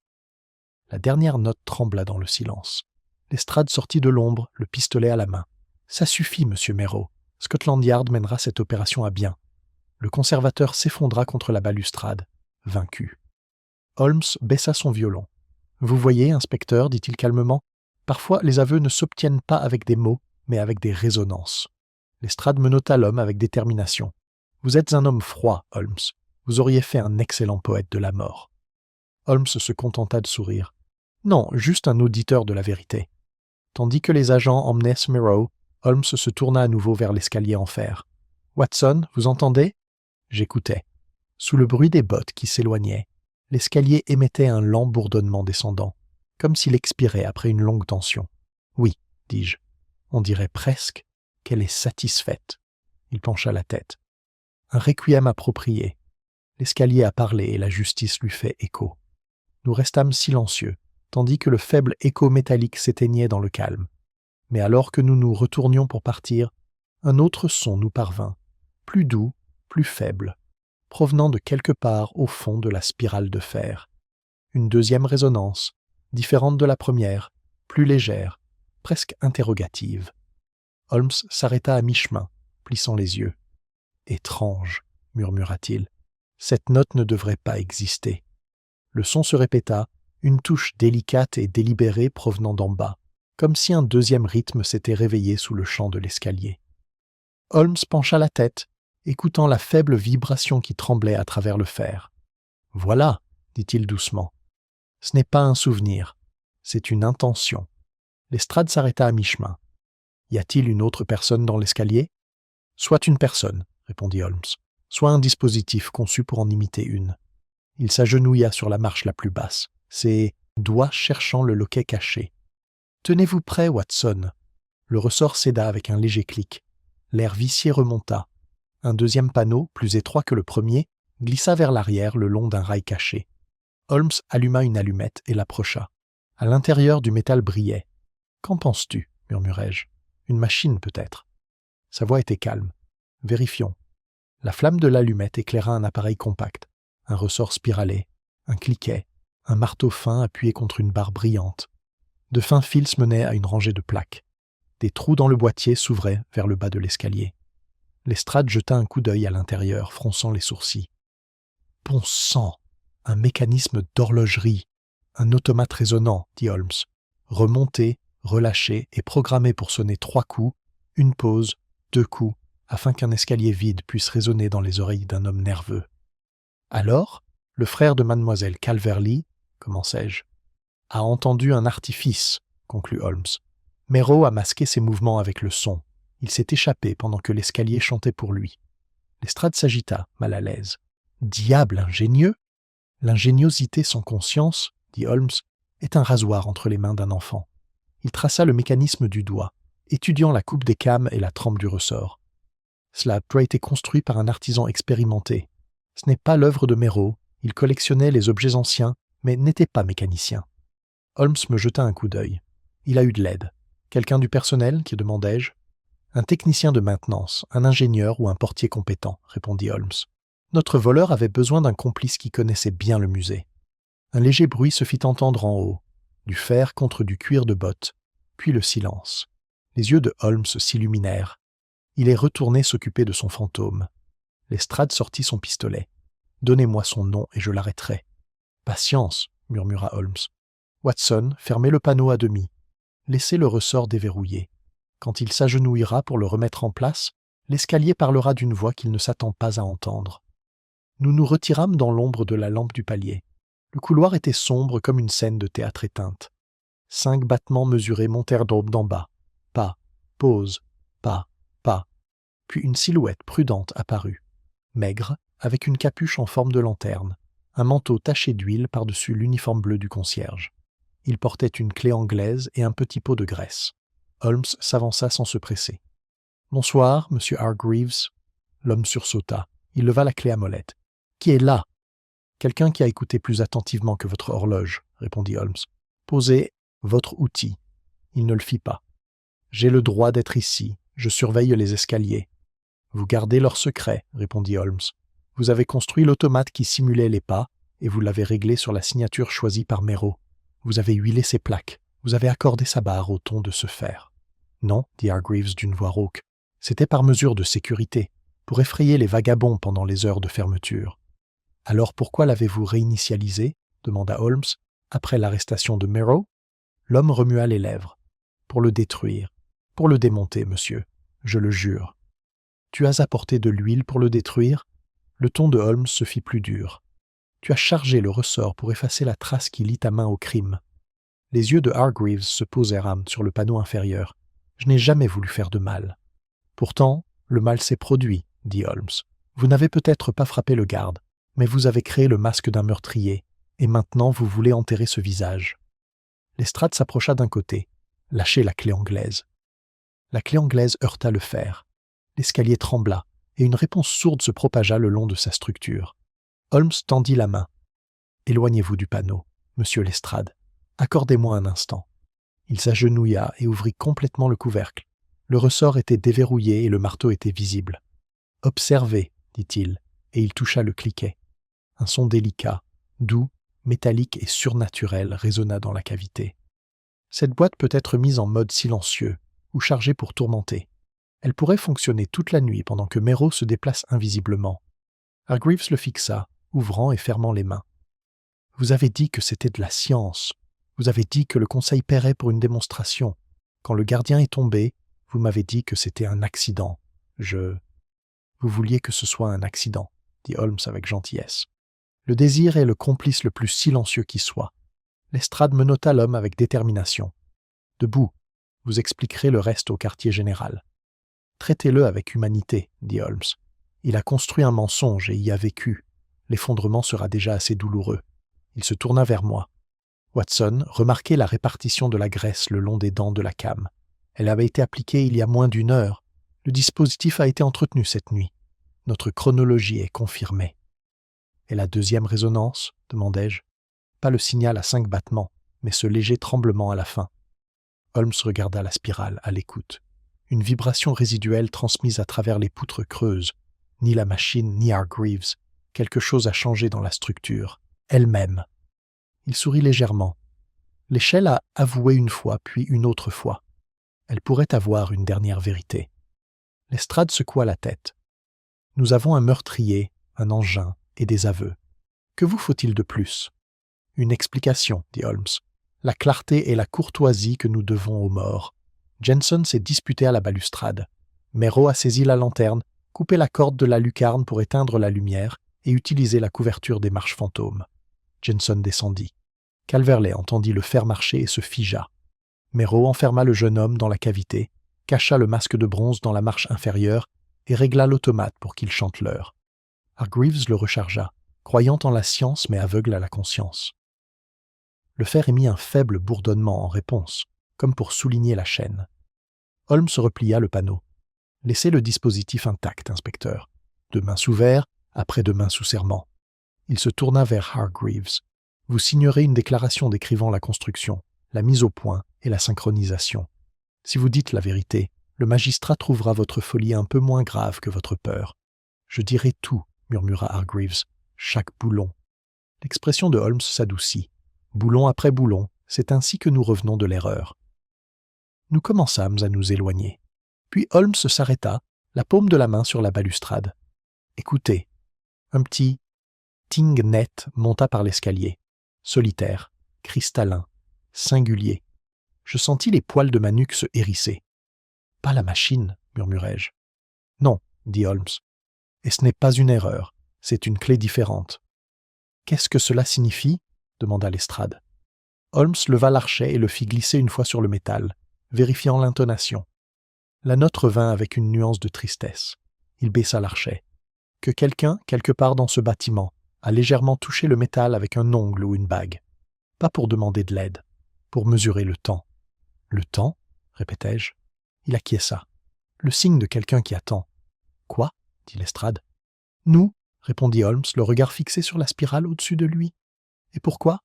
La dernière note trembla dans le silence. Lestrade sortit de l'ombre, le pistolet à la main. « Ça suffit, monsieur Merrow. Scotland Yard mènera cette opération à bien. » Le conservateur s'effondra contre la balustrade, vaincu. Holmes baissa son violon. « Vous voyez, inspecteur, dit-il calmement, parfois les aveux ne s'obtiennent pas avec des mots, mais avec des résonances. » Lestrade menotta l'homme avec détermination. « Vous êtes un homme froid, Holmes. Vous auriez fait un excellent poète de la mort. » Holmes se contenta de sourire. « Non, juste un auditeur de la vérité. » Tandis que les agents emmenaient Merrow, Holmes se tourna à nouveau vers l'escalier en fer. « Watson, vous entendez » J'écoutais. Sous le bruit des bottes qui s'éloignaient, l'escalier émettait un lent bourdonnement descendant. comme s'il expirait après une longue tension. « Oui, dis-je. On dirait presque qu'elle est satisfaite. » Il pencha la tête. Un requiem approprié. L'escalier a parlé et la justice lui fait écho. Nous restâmes silencieux, tandis que le faible écho métallique s'éteignait dans le calme. Mais alors que nous nous retournions pour partir, un autre son nous parvint, plus doux, plus faible, provenant de quelque part au fond de la spirale de fer. Une deuxième résonance, différente de la première, plus légère, presque interrogative. Holmes s'arrêta à mi-chemin, plissant les yeux. « Étrange, » murmura-t-il. « Cette note ne devrait pas exister. » Le son se répéta, une touche délicate et délibérée provenant d'en bas, comme si un deuxième rythme s'était réveillé sous le chant de l'escalier. Holmes pencha la tête, écoutant la faible vibration qui tremblait à travers le fer. « Voilà, » dit-il doucement. « Ce n'est pas un souvenir, c'est une intention. » Lestrade s'arrêta à mi-chemin. « Y a-t-il une autre personne dans l'escalier ?»« Soit une personne, » répondit Holmes, « soit un dispositif conçu pour en imiter une. » Il s'agenouilla sur la marche la plus basse, ses doigts cherchant le loquet caché. « Tenez-vous prêt, Watson !» Le ressort céda avec un léger clic. L'air vicié remonta. Un deuxième panneau, plus étroit que le premier, glissa vers l'arrière le long d'un rail caché. Holmes alluma une allumette et l'approcha. À l'intérieur du métal brillait. « Qu'en penses-tu » murmurai-je. « Une machine, peut-être. » Sa voix était calme. « Vérifions. » La flamme de l'allumette éclaira un appareil compact, un ressort spiralé, un cliquet, un marteau fin appuyé contre une barre brillante. De fins fils menaient à une rangée de plaques. Des trous dans le boîtier s'ouvraient vers le bas de l'escalier. Lestrade jeta un coup d'œil à l'intérieur, fronçant les sourcils. « Bon sang ! Un mécanisme d'horlogerie, un automate résonnant, » dit Holmes. « Remonté, relâché et programmé pour sonner 3 coups, une pause, 2 coups, afin qu'un escalier vide puisse résonner dans les oreilles d'un homme nerveux. » Alors, le frère de mademoiselle Calverley, commençai-je, a entendu un artifice, conclut Holmes. Méraud a masqué ses mouvements avec le son. Il s'est échappé pendant que l'escalier chantait pour lui. Lestrade s'agita, mal à l'aise. Diable ingénieux ! L'ingéniosité sans conscience, dit Holmes, est un rasoir entre les mains d'un enfant. Il traça le mécanisme du doigt, étudiant la coupe des cames et la trempe du ressort. Cela a été construit par un artisan expérimenté. Ce n'est pas l'œuvre de Méraud, il collectionnait les objets anciens, mais n'était pas mécanicien. Holmes me jeta un coup d'œil. Il a eu de l'aide. Quelqu'un du personnel, qui demandai-je. Un technicien de maintenance, un ingénieur ou un portier compétent, répondit Holmes. Notre voleur avait besoin d'un complice qui connaissait bien le musée. Un léger bruit se fit entendre en haut, du fer contre du cuir de botte, puis le silence. Les yeux de Holmes s'illuminèrent. Il est retourné s'occuper de son fantôme. Lestrade sortit son pistolet. « Donnez-moi son nom et je l'arrêterai. »« Patience, » murmura Holmes. « Watson, fermez le panneau à demi. Laissez le ressort déverrouillé. Quand il s'agenouillera pour le remettre en place, l'escalier parlera d'une voix qu'il ne s'attend pas à entendre. » Nous nous retirâmes dans l'ombre de la lampe du palier. Le couloir était sombre comme une scène de théâtre éteinte. 5 battements mesurés montèrent d'en bas. Pas, pause, pas, pas. Puis une silhouette prudente apparut. Maigre, avec une capuche en forme de lanterne, un manteau taché d'huile par-dessus l'uniforme bleu du concierge. Il portait une clé anglaise et un petit pot de graisse. Holmes s'avança sans se presser. « Bonsoir, monsieur Hargreaves. » L'homme sursauta. Il leva la clé à molette. « Qui est là ?»« Quelqu'un qui a écouté plus attentivement que votre horloge, » répondit Holmes. « Posez votre outil. » Il ne le fit pas. « J'ai le droit d'être ici. Je surveille les escaliers. »« Vous gardez leur secret, » répondit Holmes. « Vous avez construit l'automate qui simulait les pas et vous l'avez réglé sur la signature choisie par Méraud. Vous avez huilé ses plaques. Vous avez accordé sa barre au ton de ce fer. »« Non, » dit Hargreaves d'une voix rauque. « C'était par mesure de sécurité, pour effrayer les vagabonds pendant les heures de fermeture. »« Alors pourquoi l'avez-vous réinitialisé ?» demanda Holmes, après l'arrestation de Méraud. L'homme remua les lèvres. « Pour le détruire. Pour le démonter, monsieur. Je le jure. »« Tu as apporté de l'huile pour le détruire ?» Le ton de Holmes se fit plus dur. « Tu as chargé le ressort pour effacer la trace qui lie ta main au crime. » Les yeux de Hargreaves se posèrent sur le panneau inférieur. « Je n'ai jamais voulu faire de mal. »« Pourtant, le mal s'est produit, » dit Holmes. « Vous n'avez peut-être pas frappé le garde, mais vous avez créé le masque d'un meurtrier, et maintenant vous voulez enterrer ce visage. » Lestrade s'approcha d'un côté, lâchait la clé anglaise. La clé anglaise heurta le fer. L'escalier trembla, et une réponse sourde se propagea le long de sa structure. Holmes tendit la main. « Éloignez-vous du panneau, monsieur Lestrade. Accordez-moi un instant. » Il s'agenouilla et ouvrit complètement le couvercle. Le ressort était déverrouillé et le marteau était visible. « Observez, dit-il, et il toucha le cliquet. Un son délicat, doux, métallique et surnaturel résonna dans la cavité. Cette boîte peut être mise en mode silencieux ou chargée pour tourmenter. Elle pourrait fonctionner toute la nuit pendant que Méro se déplace invisiblement. Hargreaves le fixa, ouvrant et fermant les mains. « Vous avez dit que c'était de la science. Vous avez dit que le conseil paierait pour une démonstration. Quand le gardien est tombé, vous m'avez dit que c'était un accident. Vous vouliez que ce soit un accident, dit Holmes avec gentillesse. Le désir est le complice le plus silencieux qui soit. Lestrade menota l'homme avec détermination. Debout, vous expliquerez le reste au quartier général. Traitez-le avec humanité, dit Holmes. Il a construit un mensonge et y a vécu. L'effondrement sera déjà assez douloureux. Il se tourna vers moi. Watson remarquait la répartition de la graisse le long des dents de la came. Elle avait été appliquée il y a moins d'1 heure. Le dispositif a été entretenu cette nuit. Notre chronologie est confirmée. « Et la deuxième résonance ?» demandai-je. Pas le signal à 5 battements, mais ce léger tremblement à la fin. Holmes regarda la spirale, à l'écoute. Une vibration résiduelle transmise à travers les poutres creuses. Ni la machine, ni Hargreaves. Quelque chose a changé dans la structure. Elle-même. Il sourit légèrement. L'échelle a avoué une fois, puis une autre fois. Elle pourrait avoir une dernière vérité. Lestrade secoua la tête. Nous avons un meurtrier, un engin et des aveux. Que vous faut-il de plus ? Une explication, dit Holmes. La clarté et la courtoisie que nous devons aux morts. Jensen s'est disputé à la balustrade. Méro a saisi la lanterne, coupé la corde de la lucarne pour éteindre la lumière et utilisé la couverture des marches fantômes. Jensen descendit. Calverley entendit le fer marcher et se figea. Méro enferma le jeune homme dans la cavité, cacha le masque de bronze dans la marche inférieure et régla l'automate pour qu'il chante l'heure. Hargreaves le rechargea, croyant en la science mais aveugle à la conscience. Le fer émit un faible bourdonnement en réponse, comme pour souligner la chaîne. Holmes replia le panneau. « Laissez le dispositif intact, inspecteur. Demain sous verre, après-demain sous serment. » Il se tourna vers Hargreaves. « Vous signerez une déclaration décrivant la construction, la mise au point et la synchronisation. Si vous dites la vérité, le magistrat trouvera votre folie un peu moins grave que votre peur. »« Je dirai tout, » murmura Hargreaves. « Chaque boulon. » L'expression de Holmes s'adoucit. Boulon après boulon, c'est ainsi que nous revenons de l'erreur. Nous commençâmes à nous éloigner. Puis Holmes s'arrêta, la paume de la main sur la balustrade. « Écoutez. » Un petit ting net monta par l'escalier. Solitaire, cristallin, singulier. Je sentis les poils de ma nuque se hérisser. « Pas la machine, » murmurai-je. « Non, » dit Holmes. « Et ce n'est pas une erreur, c'est une clé différente. »« Qu'est-ce que cela signifie ?» demanda Lestrade. Holmes leva l'archet et le fit glisser une fois sur le métal, vérifiant l'intonation. La note revint avec une nuance de tristesse. Il baissa l'archet. Que quelqu'un, quelque part dans ce bâtiment, a légèrement touché le métal avec un ongle ou une bague. Pas pour demander de l'aide, pour mesurer le temps. « Le temps ?» répétai-je. Il acquiesça. Le signe de quelqu'un qui attend. « Quoi ?» dit Lestrade. « Nous » répondit Holmes, le regard fixé sur la spirale au-dessus de lui. « Et pourquoi ?»«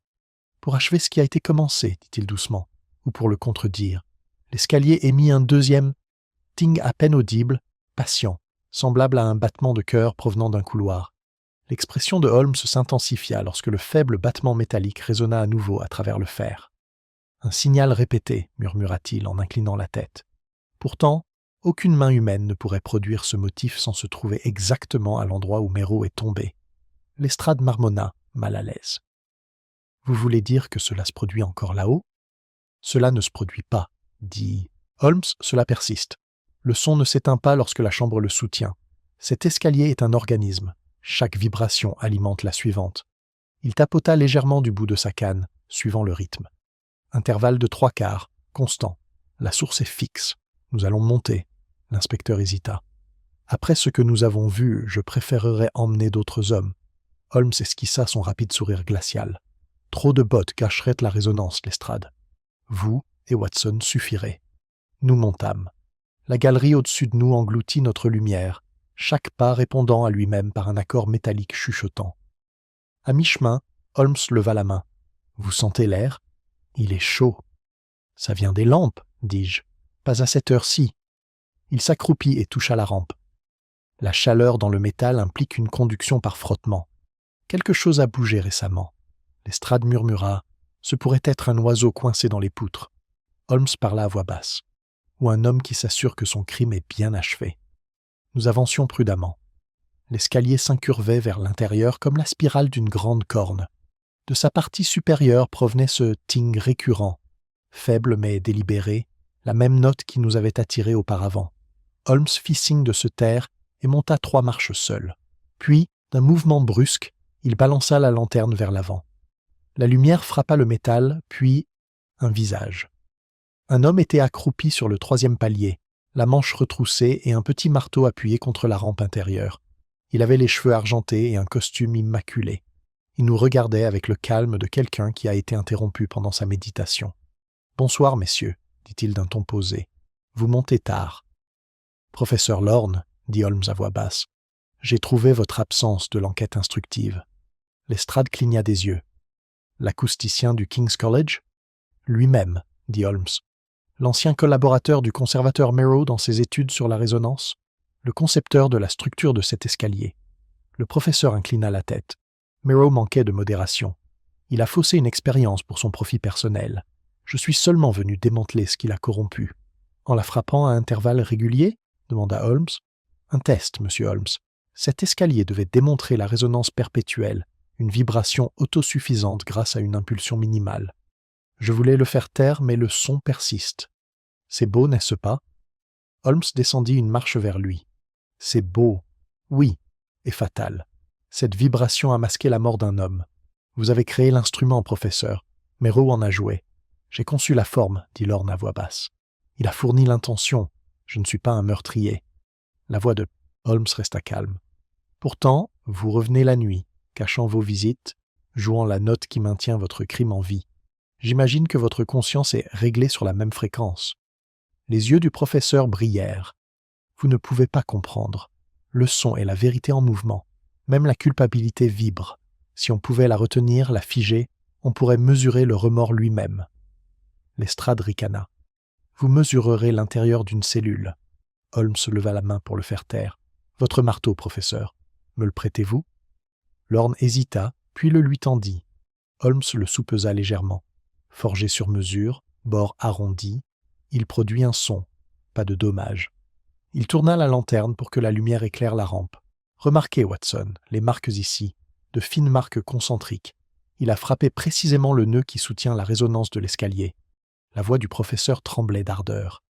Pour achever ce qui a été commencé, dit-il doucement, ou pour le contredire. L'escalier émit un deuxième ting à peine audible, patient, semblable à un battement de cœur provenant d'un couloir. L'expression de Holmes s'intensifia lorsque le faible battement métallique résonna à nouveau à travers le fer. « Un signal répété, » murmura-t-il en inclinant la tête. Pourtant, aucune main humaine ne pourrait produire ce motif sans se trouver exactement à l'endroit où Méro est tombé. Lestrade marmonna, mal à l'aise. « Vous voulez dire que cela se produit encore là-haut ?»« Cela ne se produit pas, » dit Holmes, « cela persiste. Le son ne s'éteint pas lorsque la chambre le soutient. Cet escalier est un organisme. Chaque vibration alimente la suivante. » Il tapota légèrement du bout de sa canne, suivant le rythme. Intervalle de 3/4, constant. La source est fixe. Nous allons monter. L'inspecteur hésita. Après ce que nous avons vu, je préférerais emmener d'autres hommes. Holmes esquissa son rapide sourire glacial. Trop de bottes gâcheraient la résonance, Lestrade. Vous et Watson suffirez. Nous montâmes. La galerie au-dessus de nous engloutit notre lumière, chaque pas répondant à lui-même par un accord métallique chuchotant. À mi-chemin, Holmes leva la main. « Vous sentez l'air ? Il est chaud. »« Ça vient des lampes, dis-je. Pas à cette heure-ci. » Il s'accroupit et toucha la rampe. La chaleur dans le métal implique une conduction par frottement. Quelque chose a bougé récemment. Lestrade murmura « Ce pourrait être un oiseau coincé dans les poutres. » Holmes parla à voix basse. « Ou un homme qui s'assure que son crime est bien achevé. » Nous avancions prudemment. L'escalier s'incurvait vers l'intérieur comme la spirale d'une grande corne. De sa partie supérieure provenait ce ting récurrent, faible mais délibéré, la même note qui nous avait attirés auparavant. Holmes fit signe de se taire et monta 3 marches seul. Puis, d'un mouvement brusque, il balança la lanterne vers l'avant. La lumière frappa le métal, puis un visage. Un homme était accroupi sur le 3e palier, la manche retroussée et un petit marteau appuyé contre la rampe intérieure. Il avait les cheveux argentés et un costume immaculé. Il nous regardait avec le calme de quelqu'un qui a été interrompu pendant sa méditation. « Bonsoir, messieurs, » dit-il d'un ton posé. « Vous montez tard. »« Professeur Lorne, » dit Holmes à voix basse, « j'ai trouvé votre absence de l'enquête instructive. » Lestrade cligna des yeux. « L'acousticien du King's College ?»« Lui-même, » dit Holmes. « L'ancien collaborateur du conservateur Merrow dans ses études sur la résonance ? Le concepteur de la structure de cet escalier. » Le professeur inclina la tête. Merrow manquait de modération. Il a faussé une expérience pour son profit personnel. Je suis seulement venu démanteler ce qu'il a corrompu. En la frappant à intervalles réguliers ? Demanda Holmes. Un test, monsieur Holmes. Cet escalier devait démontrer la résonance perpétuelle, une vibration autosuffisante grâce à une impulsion minimale. Je voulais le faire taire, mais le son persiste. C'est beau, n'est-ce pas ? Holmes descendit une marche vers lui. C'est beau, oui, et fatal. Cette vibration a masqué la mort d'un homme. Vous avez créé l'instrument, professeur. Merrow en a joué. J'ai conçu la forme, dit Lorne à voix basse. Il a fourni l'intention. Je ne suis pas un meurtrier. La voix de Holmes resta calme. Pourtant, vous revenez la nuit, cachant vos visites, jouant la note qui maintient votre crime en vie. J'imagine que votre conscience est réglée sur la même fréquence. Les yeux du professeur brillèrent. Vous ne pouvez pas comprendre. Le son est la vérité en mouvement. Même la culpabilité vibre. Si on pouvait la retenir, la figer, on pourrait mesurer le remords lui-même. Lestrade ricana. Vous mesurerez l'intérieur d'une cellule. Holmes leva la main pour le faire taire. Votre marteau, professeur. Me le prêtez-vous ? Lorne hésita, puis le lui tendit. Holmes le soupesa légèrement. Forgé sur mesure, bord arrondi, il produit un son, pas de dommage. Il tourna la lanterne pour que la lumière éclaire la rampe. Remarquez, Watson, les marques ici, de fines marques concentriques. Il a frappé précisément le nœud qui soutient la résonance de l'escalier. La voix du professeur tremblait d'ardeur.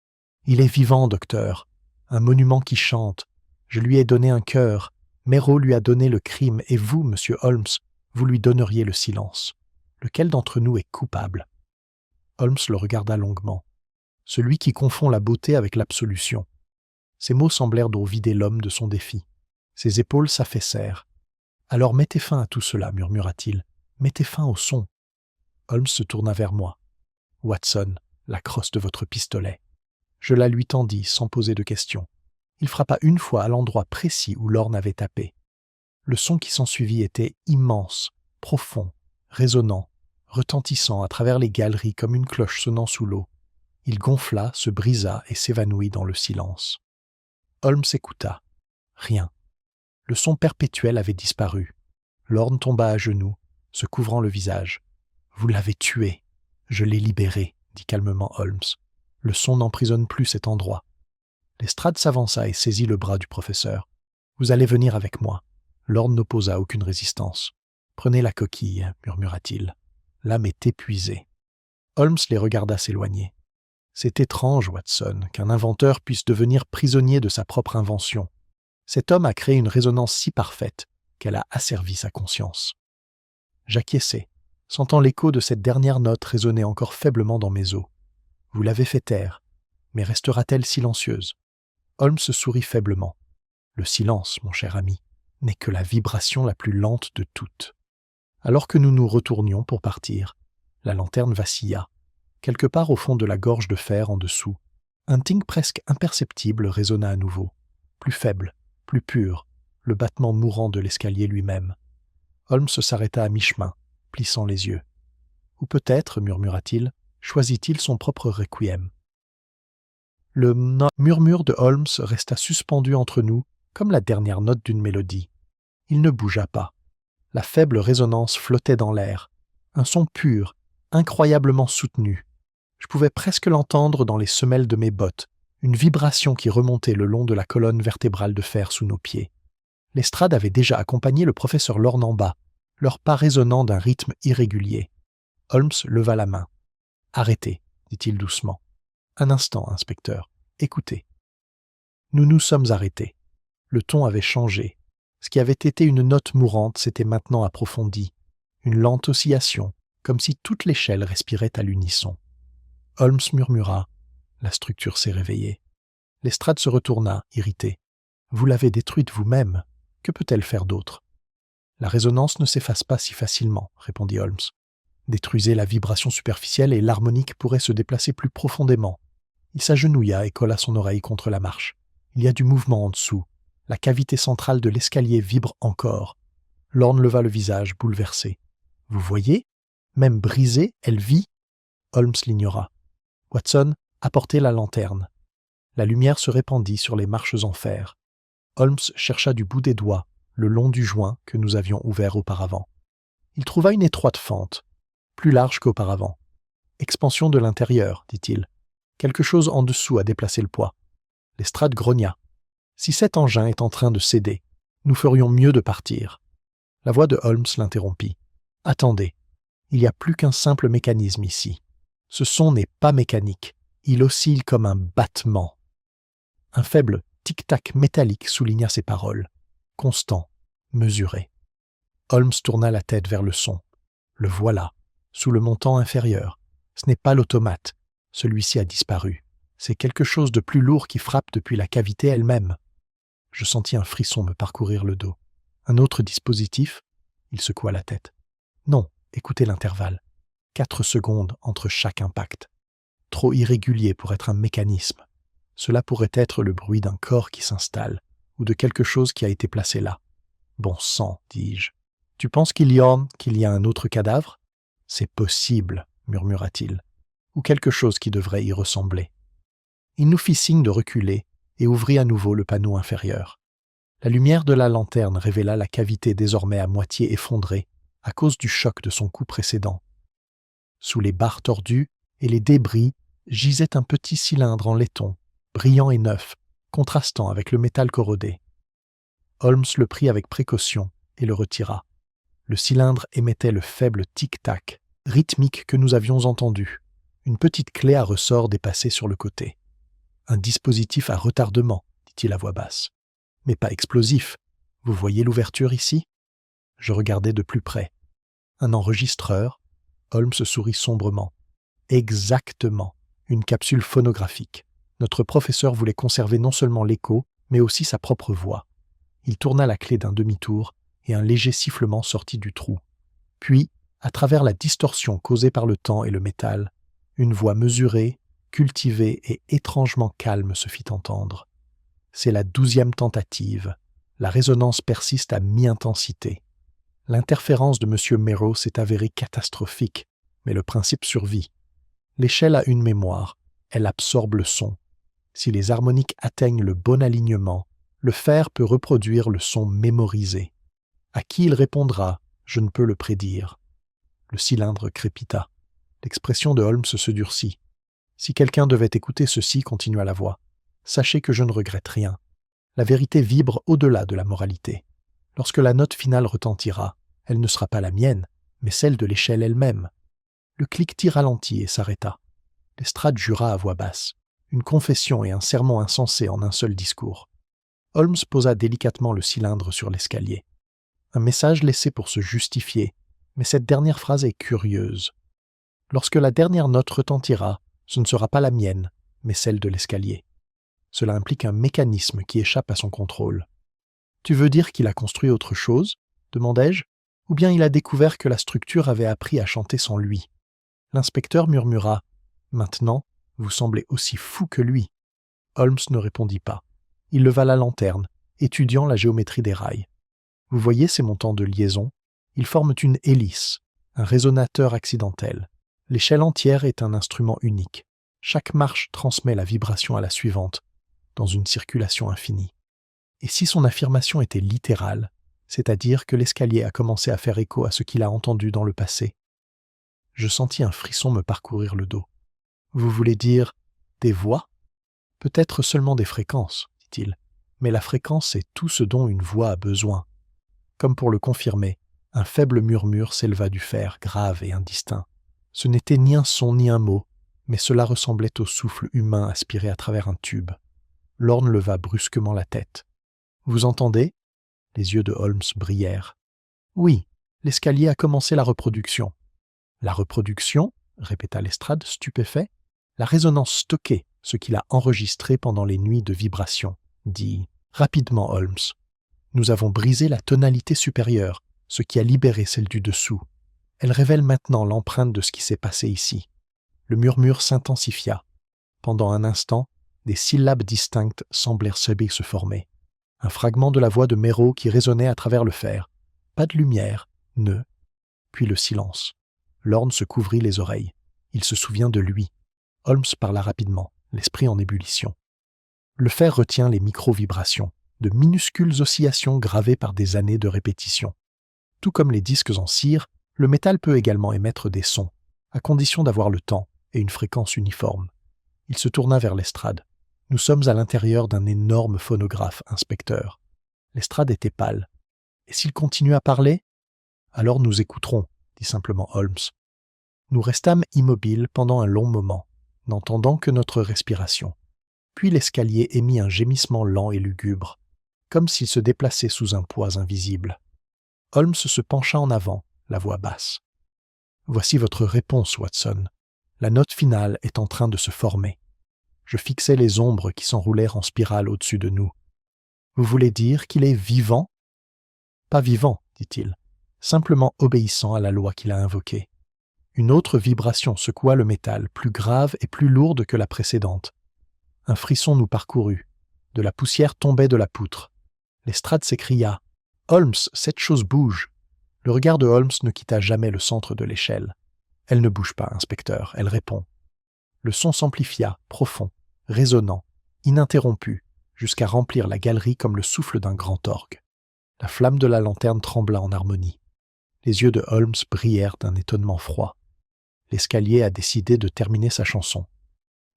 Il est vivant, docteur. Un monument qui chante. Je lui ai donné un cœur. Merrow lui a donné le crime, et vous, monsieur Holmes, vous lui donneriez le silence. Lequel d'entre nous est coupable ? Holmes le regarda longuement. Celui qui confond la beauté avec l'absolution. Ces mots semblèrent donc vider l'homme de son défi. Ses épaules s'affaissèrent. « Alors mettez fin à tout cela, murmura-t-il. Mettez fin au son. » Holmes se tourna vers moi. « Watson, la crosse de votre pistolet. » Je la lui tendis sans poser de questions. Il frappa une fois à l'endroit précis où Lorne avait tapé. Le son qui s'ensuivit était immense, profond, résonnant, retentissant à travers les galeries comme une cloche sonnant sous l'eau. Il gonfla, se brisa et s'évanouit dans le silence. Holmes écouta. Rien. Le son perpétuel avait disparu. Lorne tomba à genoux, se couvrant le visage. « Vous l'avez tué. Je l'ai libéré, » dit calmement Holmes. « Le son n'emprisonne plus cet endroit. » Lestrade s'avança et saisit le bras du professeur. « Vous allez venir avec moi. » Lorne n'opposa aucune résistance. « Prenez la coquille, » murmura-t-il. « L'âme est épuisée. » Holmes les regarda s'éloigner. « C'est étrange, Watson, qu'un inventeur puisse devenir prisonnier de sa propre invention. Cet homme a créé une résonance si parfaite qu'elle a asservi sa conscience. » J'acquiesçai, sentant l'écho de cette dernière note résonner encore faiblement dans mes os. « Vous l'avez fait taire, mais restera-t-elle silencieuse ?» Holmes sourit faiblement. « Le silence, mon cher ami, n'est que la vibration la plus lente de toutes. » Alors que nous nous retournions pour partir, la lanterne vacilla. Quelque part au fond de la gorge de fer en dessous, un ting presque imperceptible résonna à nouveau, plus faible, plus pur, le battement mourant de l'escalier lui-même. Holmes s'arrêta à mi-chemin, plissant les yeux. Ou peut-être, murmura-t-il, choisit-il son propre requiem. Le murmure de Holmes resta suspendu entre nous, comme la dernière note d'une mélodie. Il ne bougea pas. La faible résonance flottait dans l'air, un son pur, incroyablement soutenu. Je pouvais presque l'entendre dans les semelles de mes bottes, une vibration qui remontait le long de la colonne vertébrale de fer sous nos pieds. L'estrade avait déjà accompagné le professeur Lorne en bas, leur pas résonnant d'un rythme irrégulier. Holmes leva la main. « Arrêtez, dit-il doucement. Un instant, inspecteur. Écoutez. » Nous nous sommes arrêtés. Le ton avait changé. Ce qui avait été une note mourante s'était maintenant approfondi. Une lente oscillation, comme si toute l'échelle respirait à l'unisson. Holmes murmura. La structure s'est réveillée. L'estrade se retourna, irritée. « Vous l'avez détruite vous-même. Que peut-elle faire d'autre ?»« La résonance ne s'efface pas si facilement, » répondit Holmes. « Détruisez la vibration superficielle et l'harmonique pourrait se déplacer plus profondément. » Il s'agenouilla et colla son oreille contre la marche. Il y a du mouvement en dessous. La cavité centrale de l'escalier vibre encore. Lorne leva le visage, bouleversé. « Vous voyez ? Même brisée, elle vit. » Holmes l'ignora. « Watson, apportez la lanterne. » La lumière se répandit sur les marches en fer. Holmes chercha du bout des doigts le long du joint que nous avions ouvert auparavant. Il trouva une étroite fente, plus large qu'auparavant. « Expansion de l'intérieur, dit-il. Quelque chose en dessous a déplacé le poids. » L'estrade grogna. « Si cet engin est en train de céder, nous ferions mieux de partir. » La voix de Holmes l'interrompit. « Attendez, il n'y a plus qu'un simple mécanisme ici. Ce son n'est pas mécanique, il oscille comme un battement. » Un faible tic-tac métallique souligna ces paroles. Constant, mesuré. Holmes tourna la tête vers le son. Le voilà, sous le montant inférieur. Ce n'est pas l'automate. Celui-ci a disparu. C'est quelque chose de plus lourd qui frappe depuis la cavité elle-même. Je sentis un frisson me parcourir le dos. Un autre dispositif ? Il secoua la tête. Non, écoutez l'intervalle. 4 secondes entre chaque impact. Trop irrégulier pour être un mécanisme. Cela pourrait être le bruit d'un corps qui s'installe, ou de quelque chose qui a été placé là. Bon sang, dis-je. Tu penses qu'il y a un autre cadavre ? C'est possible, murmura-t-il. Ou quelque chose qui devrait y ressembler. Il nous fit signe de reculer et ouvrit à nouveau le panneau inférieur. La lumière de la lanterne révéla la cavité désormais à moitié effondrée à cause du choc de son coup précédent. Sous les barres tordues et les débris gisait un petit cylindre en laiton, brillant et neuf, contrastant avec le métal corrodé. Holmes le prit avec précaution et le retira. Le cylindre émettait le faible tic-tac, rythmique que nous avions entendu. Une petite clé à ressort dépassait sur le côté. Un dispositif à retardement, dit-il à voix basse. Mais pas explosif. Vous voyez l'ouverture ici ? Je regardai de plus près. Un enregistreur. Holmes sourit sombrement. Exactement. Une capsule phonographique. Notre professeur voulait conserver non seulement l'écho, mais aussi sa propre voix. Il tourna la clé d'un demi-tour et un léger sifflement sortit du trou. Puis, à travers la distorsion causée par le temps et le métal, une voix mesurée, cultivée et étrangement calme se fit entendre. C'est la 12e tentative. La résonance persiste à mi-intensité. L'interférence de M. Merrow s'est avérée catastrophique, mais le principe survit. L'échelle a une mémoire, elle absorbe le son. Si les harmoniques atteignent le bon alignement, le fer peut reproduire le son mémorisé. À qui il répondra, je ne peux le prédire. Le cylindre crépita. L'expression de Holmes se durcit. Si quelqu'un devait écouter ceci, continua la voix, sachez que je ne regrette rien. La vérité vibre au-delà de la moralité. Lorsque la note finale retentira, elle ne sera pas la mienne, mais celle de l'échelle elle-même. Le cliquetis ralentit et s'arrêta. L'estrade jura à voix basse. Une confession et un sermon insensé en un seul discours. Holmes posa délicatement le cylindre sur l'escalier. Un message laissé pour se justifier, mais cette dernière phrase est curieuse. Lorsque la dernière note retentira, ce ne sera pas la mienne, mais celle de l'escalier. Cela implique un mécanisme qui échappe à son contrôle. « Tu veux dire qu'il a construit autre chose ?» demandai-je. « Ou bien il a découvert que la structure avait appris à chanter sans lui ?» L'inspecteur murmura Maintenant, vous semblez aussi fou que lui. Holmes ne répondit pas. Il leva la lanterne, étudiant la géométrie des rails. Vous voyez ces montants de liaison? Ils forment une hélice, un résonateur accidentel. L'échelle entière est un instrument unique. Chaque marche transmet la vibration à la suivante, dans une circulation infinie. Et si son affirmation était littérale, c'est-à-dire que l'escalier a commencé à faire écho à ce qu'il a entendu dans le passé? Je sentis un frisson me parcourir le dos. Vous voulez dire des voix? Peut-être seulement des fréquences, dit-il, mais la fréquence est tout ce dont une voix a besoin. Comme pour le confirmer, un faible murmure s'éleva du fer, grave et indistinct. Ce n'était ni un son ni un mot, mais cela ressemblait au souffle humain aspiré à travers un tube. Lorne leva brusquement la tête. « Vous entendez ?» Les yeux de Holmes brillèrent. « Oui, l'escalier a commencé la reproduction. »« La reproduction ?» répéta Lestrade, stupéfait. « La résonance stockée, ce qu'il a enregistré pendant les nuits de vibration, dit rapidement Holmes. Nous avons brisé la tonalité supérieure, ce qui a libéré celle du dessous. Elle révèle maintenant l'empreinte de ce qui s'est passé ici. » Le murmure s'intensifia. Pendant un instant, des syllabes distinctes semblèrent se former. Un fragment de la voix de Méreau qui résonnait à travers le fer. Pas de lumière, puis le silence. Lorne se couvrit les oreilles. Il se souvient de lui. Holmes parla rapidement, l'esprit en ébullition. Le fer retient les micro-vibrations, de minuscules oscillations gravées par des années de répétition. Tout comme les disques en cire, le métal peut également émettre des sons, à condition d'avoir le temps et une fréquence uniforme. Il se tourna vers Lestrade. Nous sommes à l'intérieur d'un énorme phonographe, inspecteur. Lestrade était pâle. Et s'il continue à parler? Alors nous écouterons, dit simplement Holmes. Nous restâmes immobiles pendant un long moment, n'entendant que notre respiration. Puis l'escalier émit un gémissement lent et lugubre, comme s'il se déplaçait sous un poids invisible. Holmes se pencha en avant, la voix basse. « Voici votre réponse, Watson. La note finale est en train de se former. » Je fixai les ombres qui s'enroulèrent en spirale au-dessus de nous. « Vous voulez dire qu'il est vivant ?»« Pas vivant, dit-il, simplement obéissant à la loi qu'il a invoquée. » Une autre vibration secoua le métal, plus grave et plus lourde que la précédente. Un frisson nous parcourut. De la poussière tombait de la poutre. Lestrade s'écria « Holmes, cette chose bouge !» Le regard de Holmes ne quitta jamais le centre de l'échelle. « Elle ne bouge pas, inspecteur, elle répond. » Le son s'amplifia, profond, résonnant, ininterrompu, jusqu'à remplir la galerie comme le souffle d'un grand orgue. La flamme de la lanterne trembla en harmonie. Les yeux de Holmes brillèrent d'un étonnement froid. L'escalier a décidé de terminer sa chanson.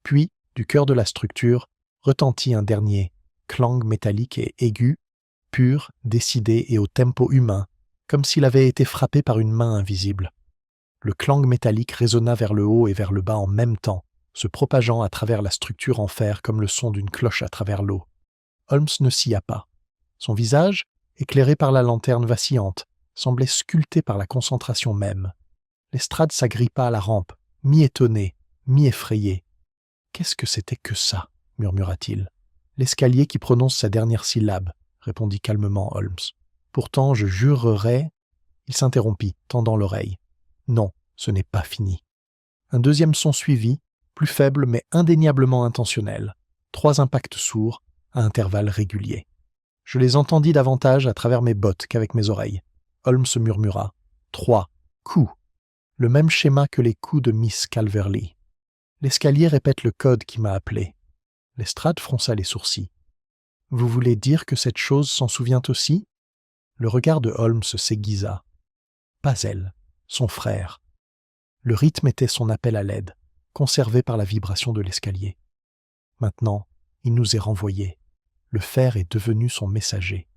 Puis, du cœur de la structure, retentit un dernier clang métallique et aigu, pur, décidé et au tempo humain, comme s'il avait été frappé par une main invisible. Le clang métallique résonna vers le haut et vers le bas en même temps, se propageant à travers la structure en fer comme le son d'une cloche à travers l'eau. Holmes ne scia pas. Son visage, éclairé par la lanterne vacillante, semblait sculpté par la concentration même. Lestrade s'agrippa à la rampe, mi-étonné, mi-effrayé. « Qu'est-ce que c'était que ça ?» murmura-t-il. « L'escalier qui prononce sa dernière syllabe, » répondit calmement Holmes. « Pourtant, je jurerais... » Il s'interrompit, tendant l'oreille. « Non, ce n'est pas fini. » Un deuxième son suivit, plus faible mais indéniablement intentionnel. 3 impacts sourds, à intervalles réguliers. Je les entendis davantage à travers mes bottes qu'avec mes oreilles. Holmes murmura. 3 coups. Le même schéma que les coups de Miss Calverley. L'escalier répète le code qui m'a appelé. Lestrade fronça les sourcils. « Vous voulez dire que cette chose s'en souvient aussi ?» Le regard de Holmes s'aiguisa. Pas elle, son frère. Le rythme était son appel à l'aide, conservé par la vibration de l'escalier. Maintenant, il nous est renvoyé. Le fer est devenu son messager.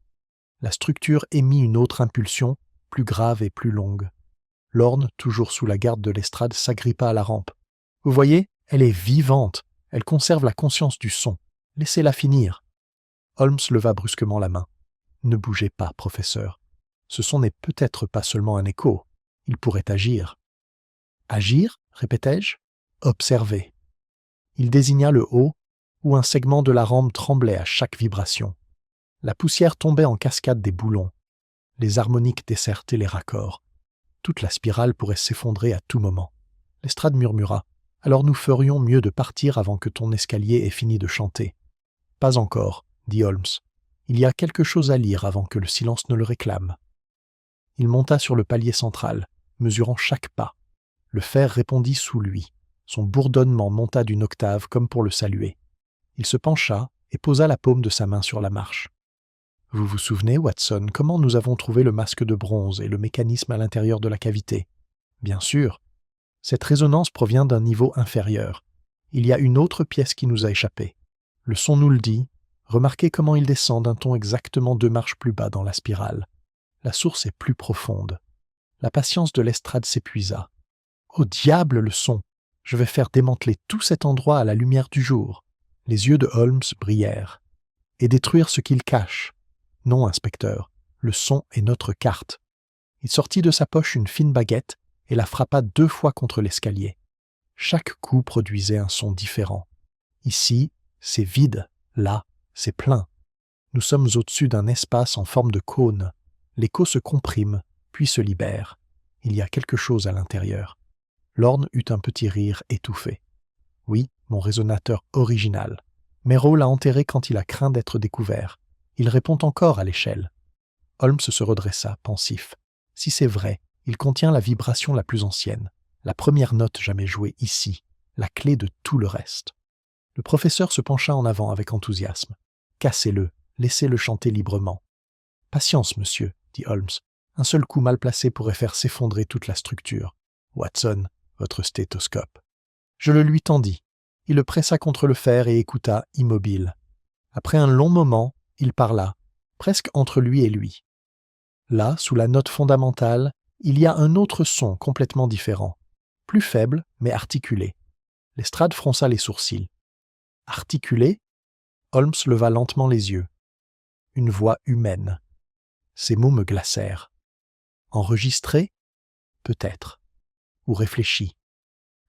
La structure émit une autre impulsion, plus grave et plus longue. Lorne, toujours sous la garde de Lestrade, s'agrippa à la rampe. « Vous voyez, elle est vivante. Elle conserve la conscience du son. Laissez-la finir. » Holmes leva brusquement la main. « Ne bougez pas, professeur. Ce son n'est peut-être pas seulement un écho. Il pourrait agir. »« Agir ?» répétai-je. « Observez. » Il désigna le haut, où un segment de la rampe tremblait à chaque vibration. La poussière tombait en cascade des boulons. Les harmoniques dessertaient les raccords. Toute la spirale pourrait s'effondrer à tout moment. Lestrade murmura. « Alors nous ferions mieux de partir avant que ton escalier ait fini de chanter. Pas encore, dit Holmes. Il y a quelque chose à lire avant que le silence ne le réclame. Il monta sur le palier central, mesurant chaque pas. Le fer répondit sous lui. Son bourdonnement monta d'une octave comme pour le saluer. Il se pencha et posa la paume de sa main sur la marche. « Vous vous souvenez, Watson, comment nous avons trouvé le masque de bronze et le mécanisme à l'intérieur de la cavité ? Bien sûr. Cette résonance provient d'un niveau inférieur. Il y a une autre pièce qui nous a échappé. Le son nous le dit. Remarquez comment il descend d'un ton exactement 2 marches plus bas dans la spirale. La source est plus profonde. La patience de Lestrade s'épuisa. Au diable le son! Je vais faire démanteler tout cet endroit à la lumière du jour. Les yeux de Holmes brillèrent. Et détruire ce qu'il cache. Non, inspecteur, le son est notre carte. Il sortit de sa poche une fine baguette et la frappa 2 fois contre l'escalier. Chaque coup produisait un son différent. Ici, c'est vide. Là, c'est plein. Nous sommes au-dessus d'un espace en forme de cône. L'écho se comprime, puis se libère. Il y a quelque chose à l'intérieur. Lorne eut un petit rire étouffé. Oui, mon résonateur original. Merrill l'a enterré quand il a craint d'être découvert. Il répond encore à l'échelle. Holmes se redressa, pensif. Si c'est vrai, il contient la vibration la plus ancienne, la première note jamais jouée ici, la clé de tout le reste. Le professeur se pencha en avant avec enthousiasme. Cassez-le, laissez-le chanter librement. Patience, monsieur, dit Holmes. Un seul coup mal placé pourrait faire s'effondrer toute la structure. Watson, votre stéthoscope. Je le lui tendis. Il le pressa contre le fer et écouta, immobile. Après un long moment, il parla, presque entre lui et lui. Là, sous la note fondamentale, il y a un autre son complètement différent, plus faible, mais articulé. Lestrade fronça les sourcils. Articulé? Holmes leva lentement les yeux. Une voix humaine. Ces mots me glacèrent. Enregistré? Peut-être. Ou réfléchi.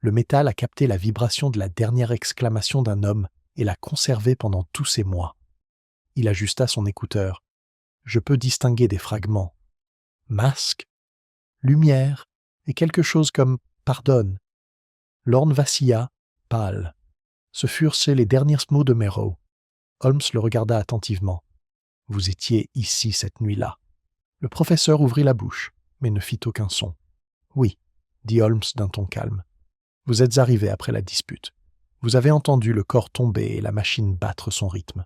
Le métal a capté la vibration de la dernière exclamation d'un homme et l'a conservée pendant tous ces mois. Il ajusta son écouteur. Je peux distinguer des fragments. Masque, lumière, et quelque chose comme « pardonne ». Lorne vacilla, pâle. Ce furent les derniers mots de Merrill. Holmes le regarda attentivement. « Vous étiez ici cette nuit-là. » Le professeur ouvrit la bouche, mais ne fit aucun son. « Oui, » dit Holmes d'un ton calme. « Vous êtes arrivé après la dispute. Vous avez entendu le corps tomber et la machine battre son rythme.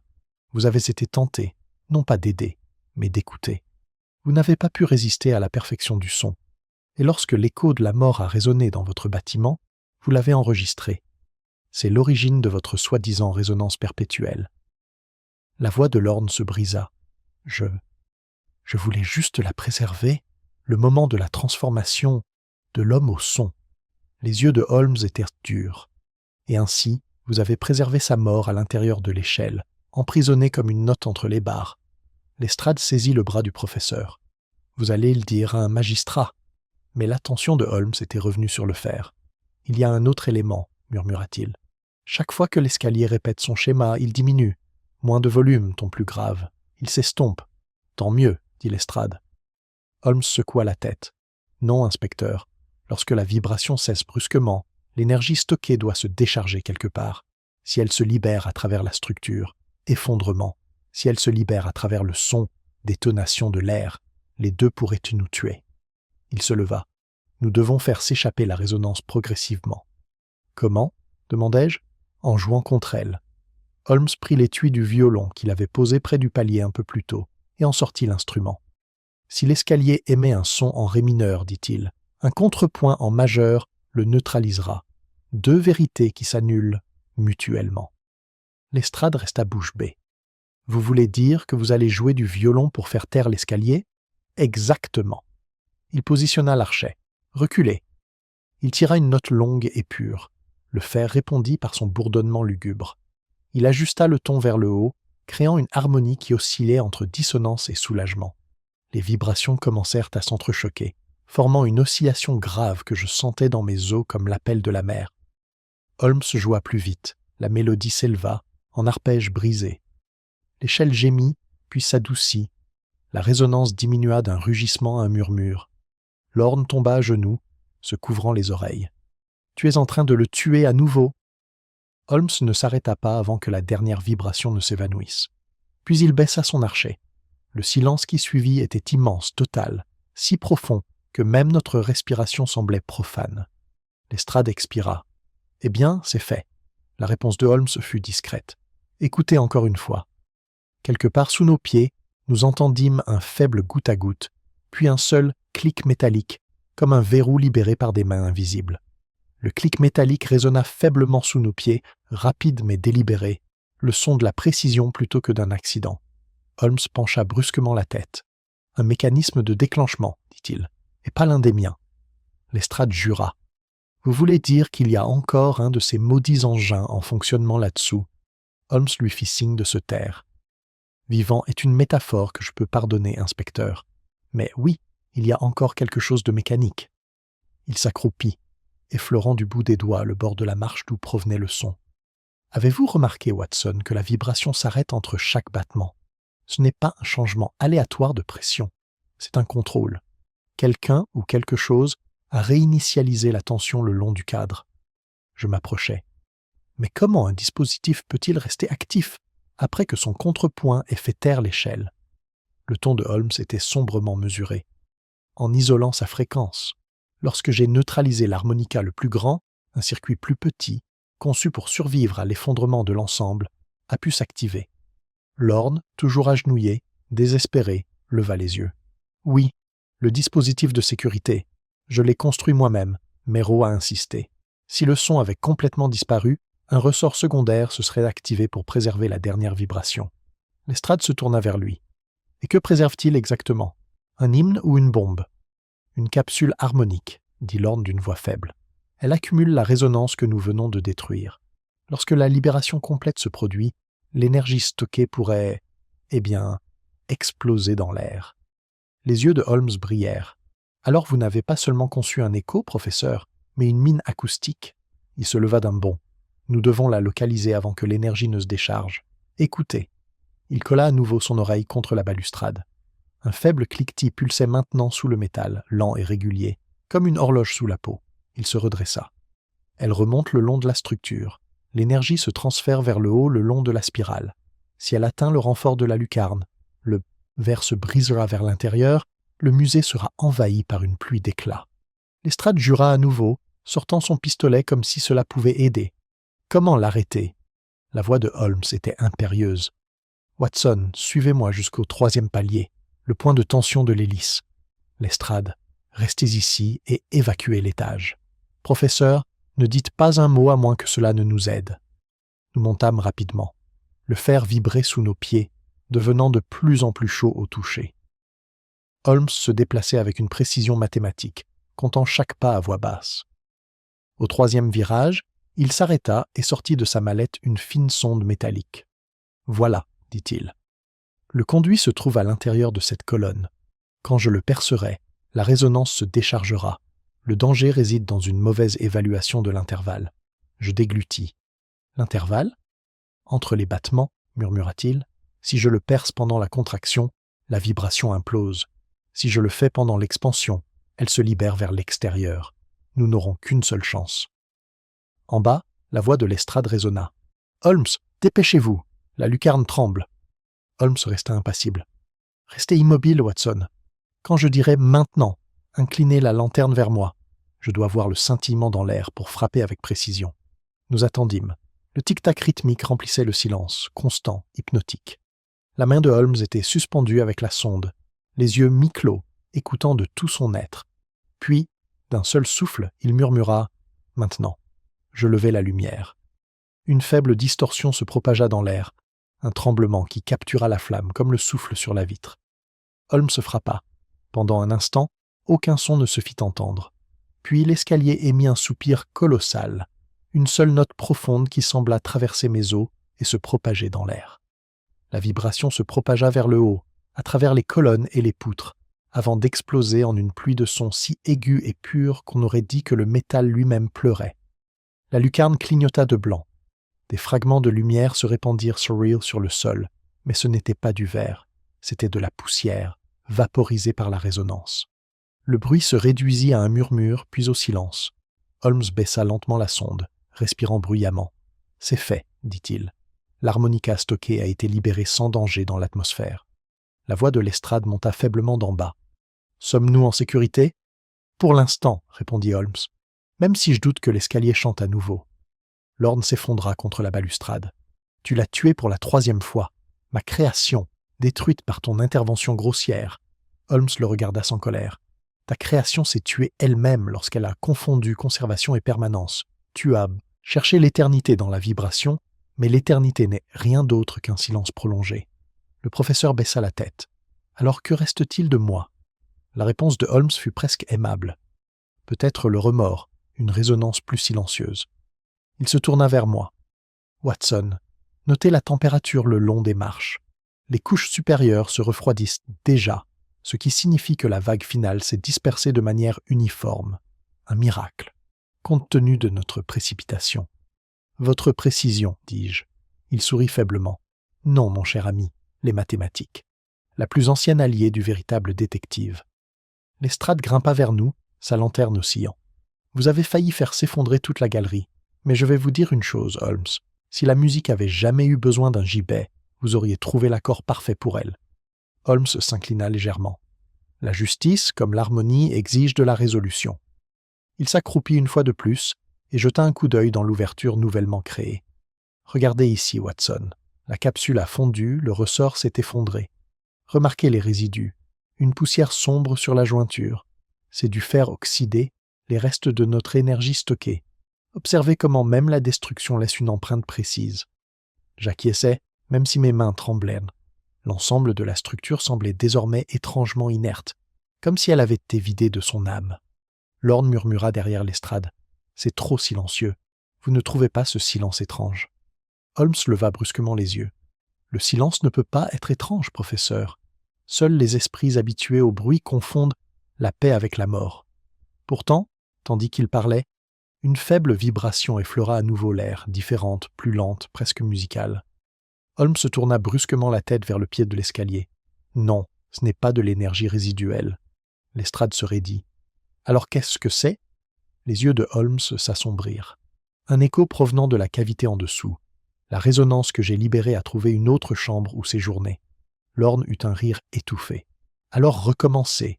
Vous avez été tenté, non pas d'aider, mais d'écouter. Vous n'avez pas pu résister à la perfection du son. Et lorsque l'écho de la mort a résonné dans votre bâtiment, vous l'avez enregistré. C'est l'origine de votre soi-disant résonance perpétuelle. » La voix de Lorne se brisa. Je voulais juste la préserver, le moment de la transformation de l'homme au son. Les yeux de Holmes étaient durs. Et ainsi, vous avez préservé sa mort à l'intérieur de l'échelle, emprisonné comme une note entre les barres. Lestrade saisit le bras du professeur. Vous allez le dire à un magistrat. Mais l'attention de Holmes était revenue sur le fer. Il y a un autre élément, murmura-t-il. Chaque fois que l'escalier répète son schéma, il diminue. Moins de volume, ton plus grave. Il s'estompe. Tant mieux, dit Lestrade. Holmes secoua la tête. Non, inspecteur. Lorsque la vibration cesse brusquement, l'énergie stockée doit se décharger quelque part. Si elle se libère à travers la structure, effondrement. Si elle se libère à travers le son, détonation de l'air, les deux pourraient nous tuer. Il se leva. Nous devons faire s'échapper la résonance progressivement. Comment ? Demandai-je. En jouant contre elle. Holmes prit l'étui du violon qu'il avait posé près du palier un peu plus tôt et en sortit l'instrument. Si l'escalier émet un son en ré mineur, dit-il, un contrepoint en majeur le neutralisera. 2 vérités qui s'annulent mutuellement. Lestrade resta bouche bée. Vous voulez dire que vous allez jouer du violon pour faire taire l'escalier ? Exactement. Il positionna l'archet. Reculez. Il tira une note longue et pure. Le fer répondit par son bourdonnement lugubre. Il ajusta le ton vers le haut, créant une harmonie qui oscillait entre dissonance et soulagement. Les vibrations commencèrent à s'entrechoquer, formant une oscillation grave que je sentais dans mes os comme l'appel de la mer. Holmes joua plus vite. La mélodie s'éleva, en arpège brisé. L'échelle gémit, puis s'adoucit. La résonance diminua d'un rugissement à un murmure. Lorne tomba à genoux, se couvrant les oreilles. « Tu es en train de le tuer à nouveau. Holmes ne s'arrêta pas avant que la dernière vibration ne s'évanouisse. Puis il baissa son archet. Le silence qui suivit était immense, total, si profond que même notre respiration semblait profane. Lestrade expira. « Eh bien, c'est fait. » La réponse de Holmes fut discrète. « Écoutez encore une fois. » Quelque part sous nos pieds, nous entendîmes un faible goutte à goutte, puis un seul clic métallique, comme un verrou libéré par des mains invisibles. Le clic métallique résonna faiblement sous nos pieds, rapide mais délibéré, le son de la précision plutôt que d'un accident. Holmes pencha brusquement la tête. « Un mécanisme de déclenchement, dit-il, et pas l'un des miens. » Lestrade jura. « Vous voulez dire qu'il y a encore un de ces maudits engins en fonctionnement là-dessous ?» Holmes lui fit signe de se taire. « Vivant est une métaphore que je peux pardonner, inspecteur. Mais oui, il y a encore quelque chose de mécanique. » Il s'accroupit, effleurant du bout des doigts le bord de la marche d'où provenait le son. « Avez-vous remarqué, Watson, que la vibration s'arrête entre chaque battement? Ce n'est pas un changement aléatoire de pression, c'est un contrôle. Quelqu'un ou quelque chose a réinitialisé la tension le long du cadre. » Je m'approchai. « Mais comment un dispositif peut-il rester actif après que son contrepoint ait fait taire l'échelle ?» Le ton de Holmes était sombrement mesuré. « En isolant sa fréquence. Lorsque j'ai neutralisé l'harmonica le plus grand, un circuit plus petit, conçu pour survivre à l'effondrement de l'ensemble, a pu s'activer. » Lorne, toujours agenouillé, désespéré, leva les yeux. « Oui, le dispositif de sécurité. Je l'ai construit moi-même, Méreau a insisté. Si le son avait complètement disparu, un ressort secondaire se serait activé pour préserver la dernière vibration. » Lestrade se tourna vers lui. « Et que préserve-t-il exactement? Un hymne ou une bombe? » « Une capsule harmonique, » dit Lorne d'une voix faible. « Elle accumule la résonance que nous venons de détruire. Lorsque la libération complète se produit, l'énergie stockée pourrait, exploser dans l'air. » Les yeux de Holmes brillèrent. « Alors vous n'avez pas seulement conçu un écho, professeur, mais une mine acoustique. » Il se leva d'un bond. « Nous devons la localiser avant que l'énergie ne se décharge. Écoutez. » Il colla à nouveau son oreille contre la balustrade. Un faible cliquetis pulsait maintenant sous le métal, lent et régulier, comme une horloge sous la peau. Il se redressa. Elle remonte le long de la structure. L'énergie se transfère vers le haut le long de la spirale. Si elle atteint le renfort de la lucarne, le verre se brisera vers l'intérieur, le musée sera envahi par une pluie d'éclats. Lestrade jura à nouveau, sortant son pistolet comme si cela pouvait aider. Comment l'arrêter? La voix de Holmes était impérieuse. « Watson, suivez-moi jusqu'au 3e palier. Le point de tension de l'hélice. Lestrade, restez ici et évacuez l'étage. Professeur, ne dites pas un mot à moins que cela ne nous aide. » Nous montâmes rapidement. Le fer vibrait sous nos pieds, devenant de plus en plus chaud au toucher. Holmes se déplaçait avec une précision mathématique, comptant chaque pas à voix basse. Au 3e virage, il s'arrêta et sortit de sa mallette une fine sonde métallique. « Voilà, » dit-il. Le conduit se trouve à l'intérieur de cette colonne. Quand je le percerai, la résonance se déchargera. Le danger réside dans une mauvaise évaluation de l'intervalle. Je déglutis. L'intervalle? Entre les battements, murmura-t-il. Si je le perce pendant la contraction, la vibration implose. Si je le fais pendant l'expansion, elle se libère vers l'extérieur. Nous n'aurons qu'une seule chance. En bas, la voix de Lestrade résonna. « Holmes, dépêchez-vous, la lucarne tremble. » Holmes resta impassible. « Restez immobile, Watson. Quand je dirai « maintenant », inclinez la lanterne vers moi. Je dois voir le scintillement dans l'air pour frapper avec précision. » Nous attendîmes. Le tic-tac rythmique remplissait le silence, constant, hypnotique. La main de Holmes était suspendue avec la sonde, les yeux mi-clos, écoutant de tout son être. Puis, d'un seul souffle, il murmura « Maintenant ». Je levai la lumière. Une faible distorsion se propagea dans l'air, un tremblement qui captura la flamme comme le souffle sur la vitre. Holmes se frappa. Pendant un instant, aucun son ne se fit entendre. Puis l'escalier émit un soupir colossal, une seule note profonde qui sembla traverser mes os et se propager dans l'air. La vibration se propagea vers le haut, à travers les colonnes et les poutres, avant d'exploser en une pluie de sons si aigus et purs qu'on aurait dit que le métal lui-même pleurait. La lucarne clignota de blanc. Des fragments de lumière se répandirent sur le sol, mais ce n'était pas du verre, c'était de la poussière, vaporisée par la résonance. Le bruit se réduisit à un murmure, puis au silence. Holmes baissa lentement la sonde, respirant bruyamment. « C'est fait, dit-il. L'harmonica stockée a été libérée sans danger dans l'atmosphère. » La voix de Lestrade monta faiblement d'en bas. « Sommes-nous en sécurité ?»« Pour l'instant, » répondit Holmes, « même si je doute que l'escalier chante à nouveau. » Lorne s'effondra contre la balustrade. « Tu l'as tué pour la 3e fois. Ma création, détruite par ton intervention grossière. » Holmes le regarda sans colère. « Ta création s'est tuée elle-même lorsqu'elle a confondu conservation et permanence. Tu as cherché l'éternité dans la vibration, mais l'éternité n'est rien d'autre qu'un silence prolongé. » Le professeur baissa la tête. « Alors que reste-t-il de moi ?» La réponse de Holmes fut presque aimable. Peut-être le remords, une résonance plus silencieuse. Il se tourna vers moi. « Watson, notez la température le long des marches. Les couches supérieures se refroidissent déjà, ce qui signifie que la vague finale s'est dispersée de manière uniforme. Un miracle, compte tenu de notre précipitation. »« Votre précision, dis-je. » Il sourit faiblement. « Non, mon cher ami, les mathématiques. La plus ancienne alliée du véritable détective. » Lestrade grimpa vers nous, sa lanterne oscillant. « Vous avez failli faire s'effondrer toute la galerie. Mais je vais vous dire une chose, Holmes. Si la musique avait jamais eu besoin d'un gibet, vous auriez trouvé l'accord parfait pour elle. » Holmes s'inclina légèrement. « La justice, comme l'harmonie, exige de la résolution. » Il s'accroupit une fois de plus et jeta un coup d'œil dans l'ouverture nouvellement créée. « Regardez ici, Watson. La capsule a fondu, le ressort s'est effondré. Remarquez les résidus. Une poussière sombre sur la jointure. C'est du fer oxydé, les restes de notre énergie stockée. Observez comment même la destruction laisse une empreinte précise. » J'acquiesçai, même si mes mains tremblaient. L'ensemble de la structure semblait désormais étrangement inerte, comme si elle avait été vidée de son âme. Lorne murmura derrière Lestrade. « C'est trop silencieux. Vous ne trouvez pas ce silence étrange ?» Holmes leva brusquement les yeux. « Le silence ne peut pas être étrange, professeur. Seuls les esprits habitués au bruit confondent la paix avec la mort. » Pourtant, tandis qu'il parlait, une faible vibration effleura à nouveau l'air, différente, plus lente, presque musicale. Holmes se tourna brusquement la tête vers le pied de l'escalier. « Non, ce n'est pas de l'énergie résiduelle. » Lestrade se raidit. « Alors qu'est-ce que c'est ?» Les yeux de Holmes s'assombrirent. « Un écho provenant de la cavité en dessous. La résonance que j'ai libérée a trouvé une autre chambre où séjourner. » Lorne eut un rire étouffé. « Alors recommencez. »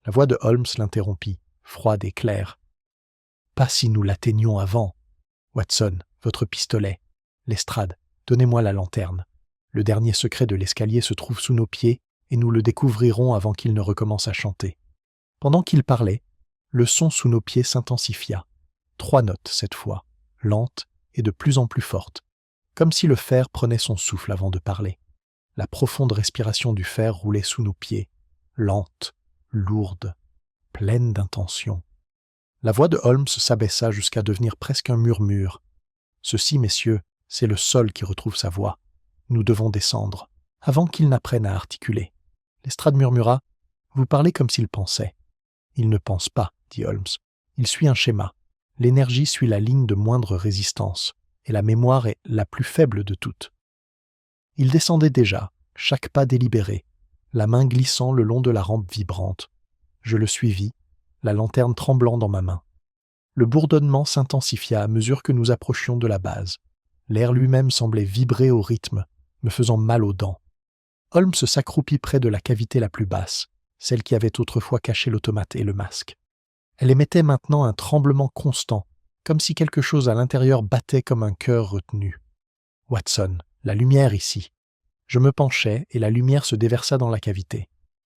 La voix de Holmes l'interrompit, froide et claire. « Pas si nous l'atteignions avant. Watson, votre pistolet. Lestrade, donnez-moi la lanterne. Le dernier secret de l'escalier se trouve sous nos pieds et nous le découvrirons avant qu'il ne recommence à chanter. » Pendant qu'il parlait, le son sous nos pieds s'intensifia. 3 notes cette fois, lentes et de plus en plus fortes, comme si le fer prenait son souffle avant de parler. La profonde respiration du fer roulait sous nos pieds, lente, lourde, pleine d'intention. La voix de Holmes s'abaissa jusqu'à devenir presque un murmure. « Ceci, messieurs, c'est le sol qui retrouve sa voix. Nous devons descendre, avant qu'il n'apprenne à articuler. » Lestrade murmura « Vous parlez comme s'il pensait. » « Il ne pense pas, » dit Holmes. « Il suit un schéma. L'énergie suit la ligne de moindre résistance, et la mémoire est la plus faible de toutes. » Il descendait déjà, chaque pas délibéré, la main glissant le long de la rampe vibrante. Je le suivis, la lanterne tremblant dans ma main. Le bourdonnement s'intensifia à mesure que nous approchions de la base. L'air lui-même semblait vibrer au rythme, me faisant mal aux dents. Holmes s'accroupit près de la cavité la plus basse, celle qui avait autrefois caché l'automate et le masque. Elle émettait maintenant un tremblement constant, comme si quelque chose à l'intérieur battait comme un cœur retenu. « Watson, la lumière ici !» Je me penchai et la lumière se déversa dans la cavité.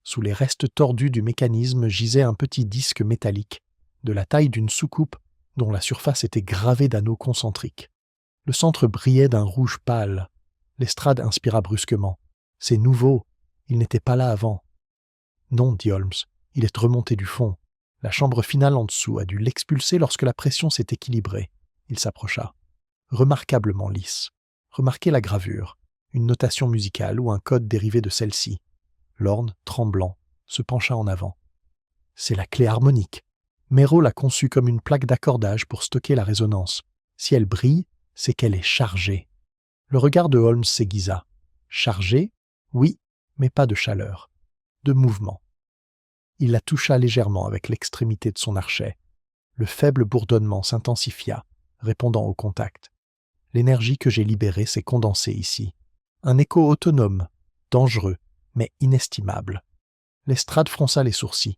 Sous les restes tordus du mécanisme gisait un petit disque métallique, de la taille d'une soucoupe dont la surface était gravée d'anneaux concentriques. Le centre brillait d'un rouge pâle. Lestrade inspira brusquement. « C'est nouveau, il n'était pas là avant. » « Non, dit Holmes, il est remonté du fond. La chambre finale en dessous a dû l'expulser lorsque la pression s'est équilibrée. » Il s'approcha. Remarquablement lisse. Remarquez la gravure, une notation musicale ou un code dérivé de celle-ci. Lorne, tremblant, se pencha en avant. « C'est la clé harmonique. Méraud l'a conçue comme une plaque d'accordage pour stocker la résonance. Si elle brille, c'est qu'elle est chargée. » Le regard de Holmes s'aiguisa. « Chargée? Oui, mais pas de chaleur. De mouvement. » Il la toucha légèrement avec l'extrémité de son archet. Le faible bourdonnement s'intensifia, répondant au contact. L'énergie que j'ai libérée s'est condensée ici. Un écho autonome, dangereux, mais inestimable. Lestrade fronça les sourcils.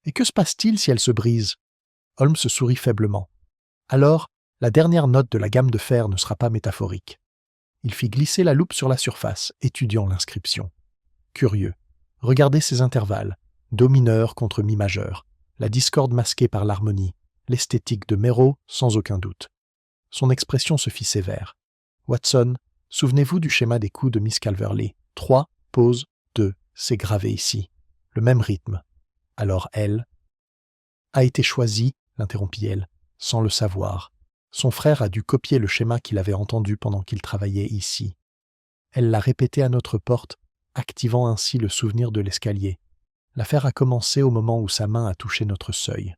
Et que se passe-t-il si elle se brise? Holmes sourit faiblement. Alors, la dernière note de la gamme de fer ne sera pas métaphorique. Il fit glisser la loupe sur la surface, étudiant l'inscription. Curieux. Regardez ces intervalles. Do mineur contre mi majeur. La discorde masquée par l'harmonie. L'esthétique de Méreau, sans aucun doute. Son expression se fit sévère. Watson, souvenez-vous du schéma des coups de Miss Calverley. 3, pause, 2, c'est gravé ici. Le même rythme. Alors elle a été choisie, l'interrompit-elle, sans le savoir. Son frère a dû copier le schéma qu'il avait entendu pendant qu'il travaillait ici. Elle l'a répété à notre porte, activant ainsi le souvenir de l'escalier. L'affaire a commencé au moment où sa main a touché notre seuil.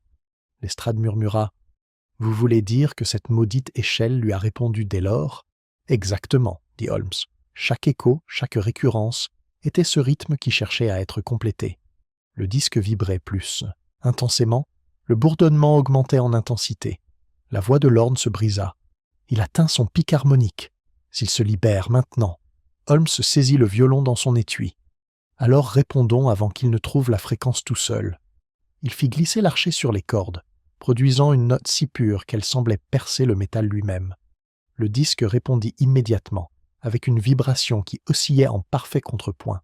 Lestrade murmura « Vous voulez dire que cette maudite échelle lui a répondu dès lors ?» « Exactement, dit Holmes. Chaque écho, chaque récurrence, était ce rythme qui cherchait à être complété. Le disque vibrait plus. Intensément, le bourdonnement augmentait en intensité. La voix de Lorne se brisa. Il atteint son pic harmonique. S'il se libère maintenant. Holmes saisit le violon dans son étui. Alors répondons avant qu'il ne trouve la fréquence tout seul. Il fit glisser l'archet sur les cordes, produisant une note si pure qu'elle semblait percer le métal lui-même. Le disque répondit immédiatement, avec une vibration qui oscillait en parfait contrepoint.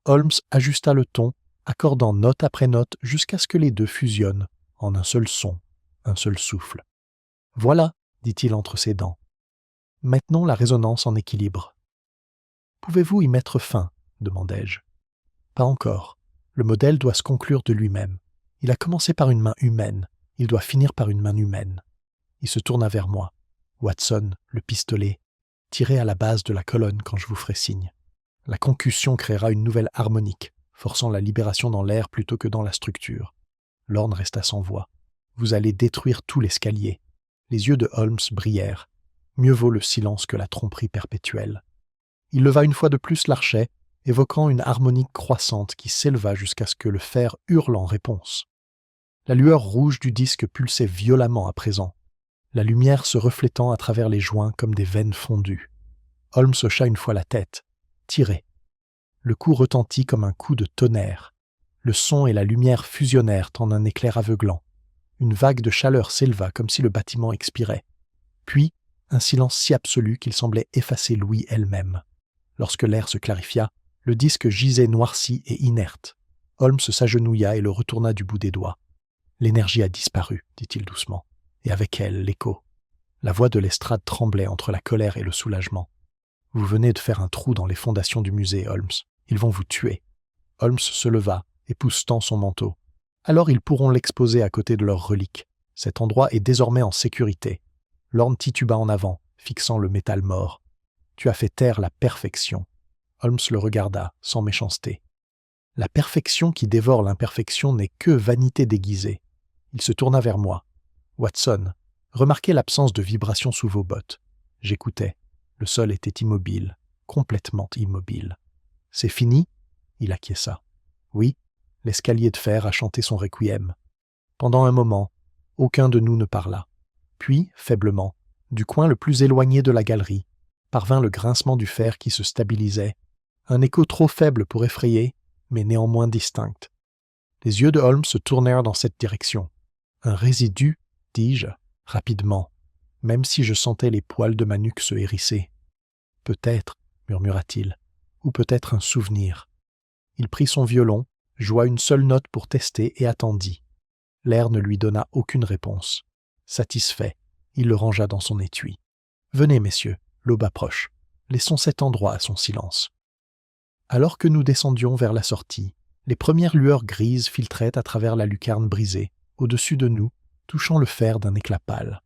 Holmes ajusta le ton, accordant note après note jusqu'à ce que les deux fusionnent, en un seul son, un seul souffle. « Voilà, dit-il entre ses dents. Maintenant la résonance en équilibre. »« Pouvez-vous y mettre fin ?» demandai-je. « Pas encore. Le modèle doit se conclure de lui-même. Il a commencé par une main humaine, il doit finir par une main humaine. » Il se tourna vers moi. « Watson, le pistolet, tirez à la base de la colonne quand je vous ferai signe. La concussion créera une nouvelle harmonique, forçant la libération dans l'air plutôt que dans la structure. » Lorne resta sans voix. « Vous allez détruire tout l'escalier. » Les yeux de Holmes brillèrent. Mieux vaut le silence que la tromperie perpétuelle. Il leva une fois de plus l'archet, évoquant une harmonique croissante qui s'éleva jusqu'à ce que le fer hurle en réponse. La lueur rouge du disque pulsait violemment à présent, la lumière se reflétant à travers les joints comme des veines fondues. Holmes hocha une fois la tête. Tirez. Le coup retentit comme un coup de tonnerre. Le son et la lumière fusionnèrent en un éclair aveuglant. Une vague de chaleur s'éleva comme si le bâtiment expirait. Puis, un silence si absolu qu'il semblait effacer l'ouïe elle-même. Lorsque l'air se clarifia, le disque gisait noirci et inerte. Holmes s'agenouilla et le retourna du bout des doigts. « L'énergie a disparu, dit-il doucement, et avec elle l'écho. » La voix de Lestrade tremblait entre la colère et le soulagement. « Vous venez de faire un trou dans les fondations du musée, Holmes. Ils vont vous tuer. » Holmes se leva, époussetant son manteau. « Alors ils pourront l'exposer à côté de leurs reliques. Cet endroit est désormais en sécurité. » Lorne tituba en avant, fixant le métal mort. « Tu as fait taire la perfection. » Holmes le regarda, sans méchanceté. « La perfection qui dévore l'imperfection n'est que vanité déguisée. » Il se tourna vers moi. « Watson, remarquez l'absence de vibration sous vos bottes. » J'écoutais. Le sol était immobile, complètement immobile. « C'est fini ?» Il acquiesça. « Oui, l'escalier de fer a chanté son requiem. » Pendant un moment, aucun de nous ne parla. Puis, faiblement, du coin le plus éloigné de la galerie, parvint le grincement du fer qui se stabilisait, un écho trop faible pour effrayer, mais néanmoins distinct. Les yeux de Holmes se tournèrent dans cette direction. « Un résidu ?» dis-je, rapidement, même si je sentais les poils de ma nuque se hérisser. « Peut-être, » murmura-t-il, « ou peut-être un souvenir. » Il prit son violon, joua une seule note pour tester et attendit. L'air ne lui donna aucune réponse. Satisfait, il le rangea dans son étui. « Venez, messieurs, l'aube approche. Laissons cet endroit à son silence. » Alors que nous descendions vers la sortie, les premières lueurs grises filtraient à travers la lucarne brisée, au-dessus de nous, touchant le fer d'un éclat pâle.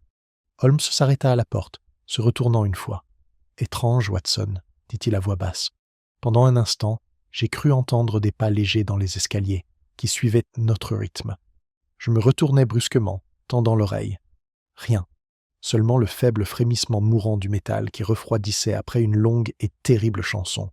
Holmes s'arrêta à la porte, se retournant une fois. « Étrange, Watson, » dit-il à voix basse. Pendant un instant, j'ai cru entendre des pas légers dans les escaliers, qui suivaient notre rythme. Je me retournai brusquement, tendant l'oreille. Rien, seulement le faible frémissement mourant du métal qui refroidissait après une longue et terrible chanson.